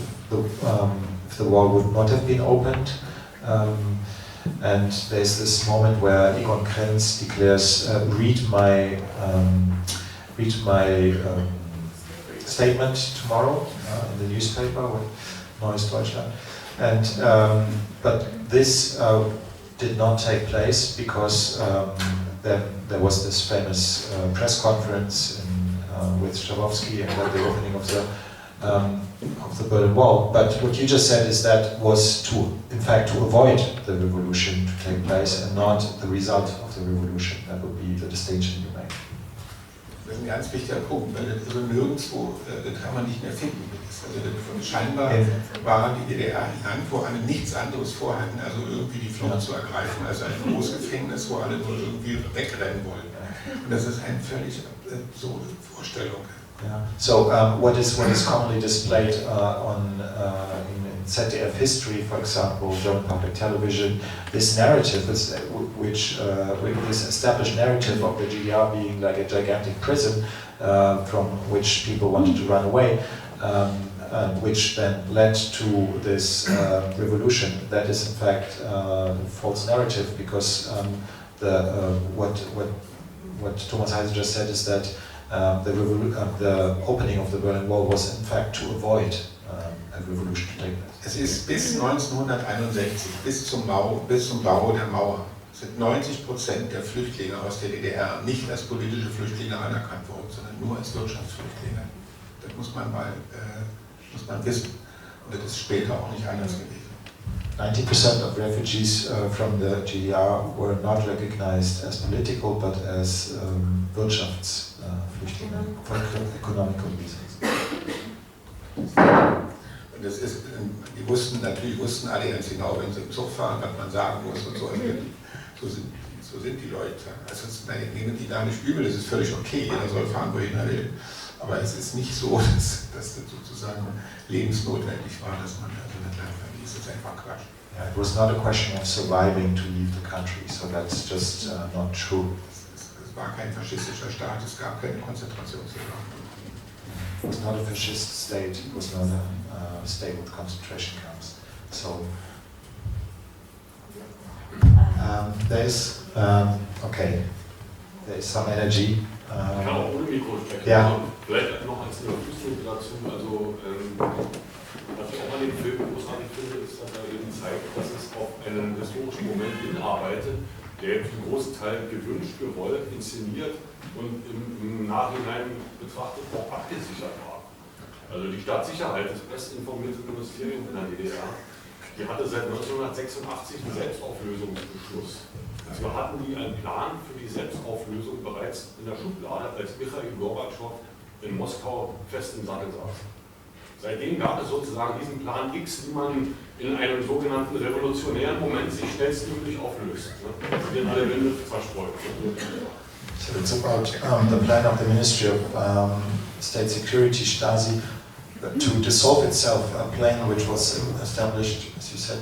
the wall would not have been opened. And there's this moment where Egon Krenz declares, read my statement tomorrow in the newspaper with Neues Deutschland. And but this did not take place because there was this famous press conference with Schabowski and at the opening of the Berlin Wall. But what you just said is that was in fact to avoid the revolution to take place and not the result of the revolution. That would be the distinction you make. Das ist ein ganz wichtiger Punkt, weil das also nirgendwo, das kann man nicht mehr finden. Also scheinbar war die DDR ein Land, wo alle nichts anderes vorhatten, also irgendwie die Flucht zu ergreifen, als ein Großgefängnis, wo alle nur irgendwie wegrennen wollten. Und das ist eine völlig absurde Vorstellung. Yeah. So what is commonly displayed in ZDF History, for example, German public television, this narrative is this established narrative of the GDR being like a gigantic prison from which people wanted to run away, and which then led to this revolution. That is in fact a false narrative, because what Thomas Heise just said is that the opening of the Berlin Wall was in fact to avoid a revolution to take place. Es ist bis 1961, bis zum Bau der Mauer, sind 90% der Flüchtlinge aus der DDR nicht als politische Flüchtlinge anerkannt worden, sondern nur als Wirtschaftsflüchtlinge. Das muss man wissen. Und das ist später auch nicht anders gewesen. 90% of refugees from the GDR were not recognized as political, but as Wirtschaftsflüchtlinge for economical reasons. Und das ist, natürlich wussten alle ganz genau, wenn sie im Zug fahren, was man sagen muss und so. So sind die Leute. Also nehmen die da nicht übel, das ist völlig okay, jeder soll fahren, wohin er will. Aber es ist nicht so, dass das sozusagen lebensnotwendig war, dass man also das Land verließ. Das ist einfach Quatsch. Yeah, it was not a question of surviving to leave the country, so that's just not true. Es war kein faschistischer Staat, es gab keine Konzentrationslager. It was not a fascist state, it was not a state with concentration camps. So there is some energy. Ich kann auch ohne Mikro sprechen. Ja. Vielleicht noch als Schlussmotivation, also was ich auch an dem Film großartig finde, ist, dass er eben zeigt, dass es auf einen historischen Moment hinarbeitet, der zum großen Teil gewünscht, gewollt, inszeniert und im Nachhinein betrachtet auch abgesichert war. Also die Staatssicherheit, das bestinformierte Ministerium in der DDR, die hatte seit 1986 einen Selbstauflösungsbeschluss. Also hatten die einen Plan für die Selbstauflösung bereits in der Schublade, als Michail Gorbatschow in Moskau fest im Sattel saß. Seitdem gab es sozusagen diesen Plan X, wie man in einem sogenannten revolutionären Moment sich schnellstmöglich auflöst. Den alle Winde zerstreut. So it's about the plan of the Ministry of State Security, Stasi, to dissolve itself, a plan which was established, as you said,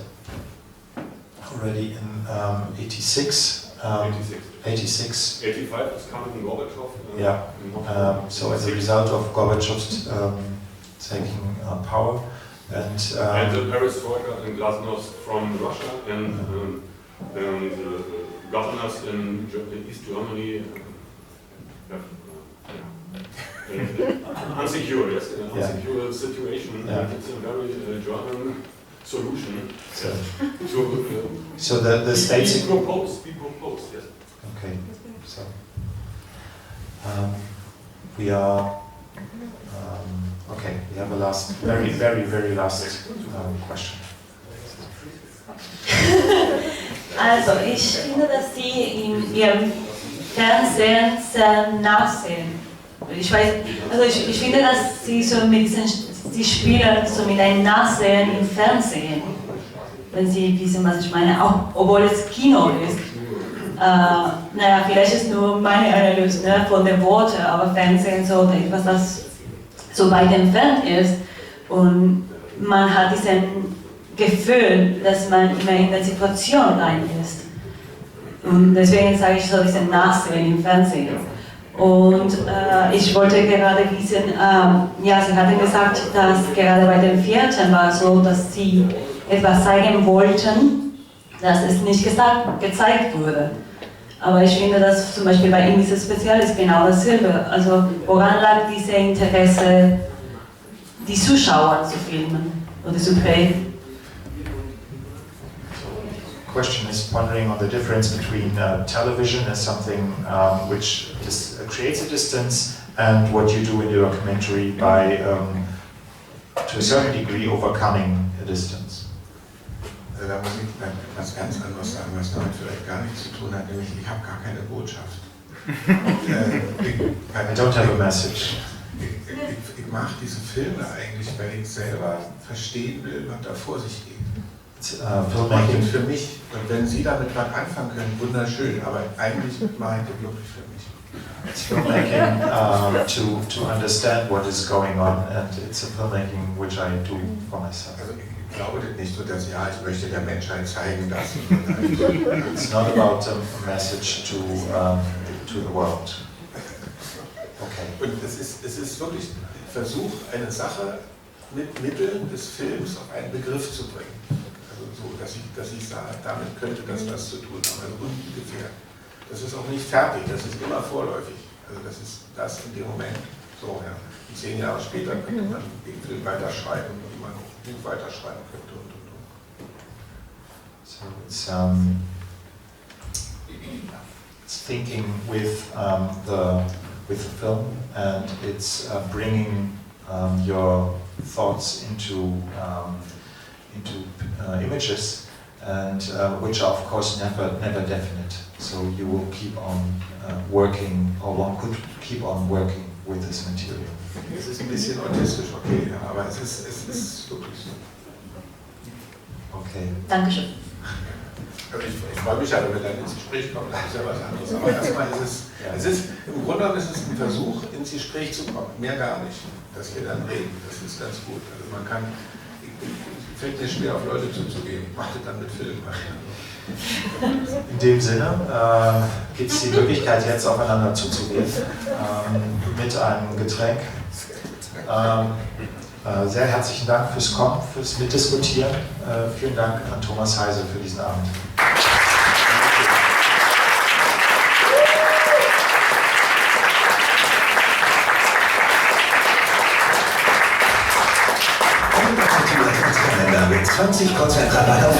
already in 86. 86. 85 is coming Gorbachev. Yeah. So as a result of Gorbachev's taking power, and the perestroika and glasnost from Russia and governors in East Germany. Unsecure, yes, in an unsecure situation. Yeah. It's a very German solution. So the states be proposed, yes. Okay, so we are okay. We have a last, very last question. Also ich finde, dass Sie in Ihrem Fernsehen sehr nachsehen. Ich finde, dass Sie so mit Sie spielen so mit einem Nachsehen im Fernsehen. Wenn Sie wissen, was ich meine, auch obwohl es Kino ist. Naja, vielleicht ist nur meine Analyse von den Worten, aber Fernsehen so etwas, das so weit entfernt ist und man hat diesen Gefühl, dass man immer in der Situation rein ist. Und deswegen sage ich so diesen Nachsehen im Fernsehen. Und ich wollte gerade wissen, ja, Sie hatten gesagt, dass gerade bei den Vierten war es so, dass Sie etwas zeigen wollten, dass es nicht gezeigt wurde. Aber ich finde, dass zum Beispiel bei Ihnen dieses Spezial ist genau dasselbe. Also woran lag dieses Interesse, die Zuschauer zu filmen oder zu prägen? Question is wondering on the difference between television as something which creates a distance and what you do in your documentary by, to a certain degree, overcoming a distance. Da muss ich etwas ganz anderes sagen, was damit vielleicht gar nichts zu tun hat, nämlich ich habe gar keine Botschaft. I don't have a message. Ich mache diese Filme eigentlich, weil ich selber verstehen will, was da vor sich geht. Filmmaking für mich, und wenn Sie damit was anfangen können, wunderschön, aber eigentlich mache ich das wirklich für mich. It's filmmaking to understand what is going on, and it's a filmmaking which I do for myself. Also ich glaube nicht so, dass ja, ich möchte der Menschheit zeigen, dass it's not about a message to the world. Okay. Und es ist wirklich ein Versuch, eine Sache mit Mitteln des Films auf einen Begriff zu bringen. Also so, dass ich sage, damit könnte das was zu tun haben, also ungefähr. Das ist auch nicht fertig, das ist immer vorläufig. Also das ist das in dem Moment. So, ja. 10 Jahre später könnte man den Film weiterschreiben, wie man auch ein Buch weiterschreiben könnte und. So it's thinking with the film, and it's bringing your thoughts into images, and which are of course never definite. So you will keep on working, or one could keep on working with this material. Es ist ein bisschen autistisch, okay, ja, aber es ist wirklich so. Okay. Dankeschön. Also ich freue mich ja, wenn wir dann ins Gespräch kommen, das ist ja was anderes. Aber erstmal im Grunde genommen ist es ein Versuch, ins Gespräch zu kommen, mehr gar nicht, dass wir dann reden, das ist ganz gut. Also man kann, fällt mir schwer, auf Leute zuzugehen, macht es dann mit Filmen. In dem Sinne gibt es die Möglichkeit, jetzt aufeinander zuzugehen mit einem Getränk. Sehr herzlichen Dank fürs Kommen, fürs Mitdiskutieren. Vielen Dank an Thomas Heise für diesen Abend. Mit 20% Rabatt auf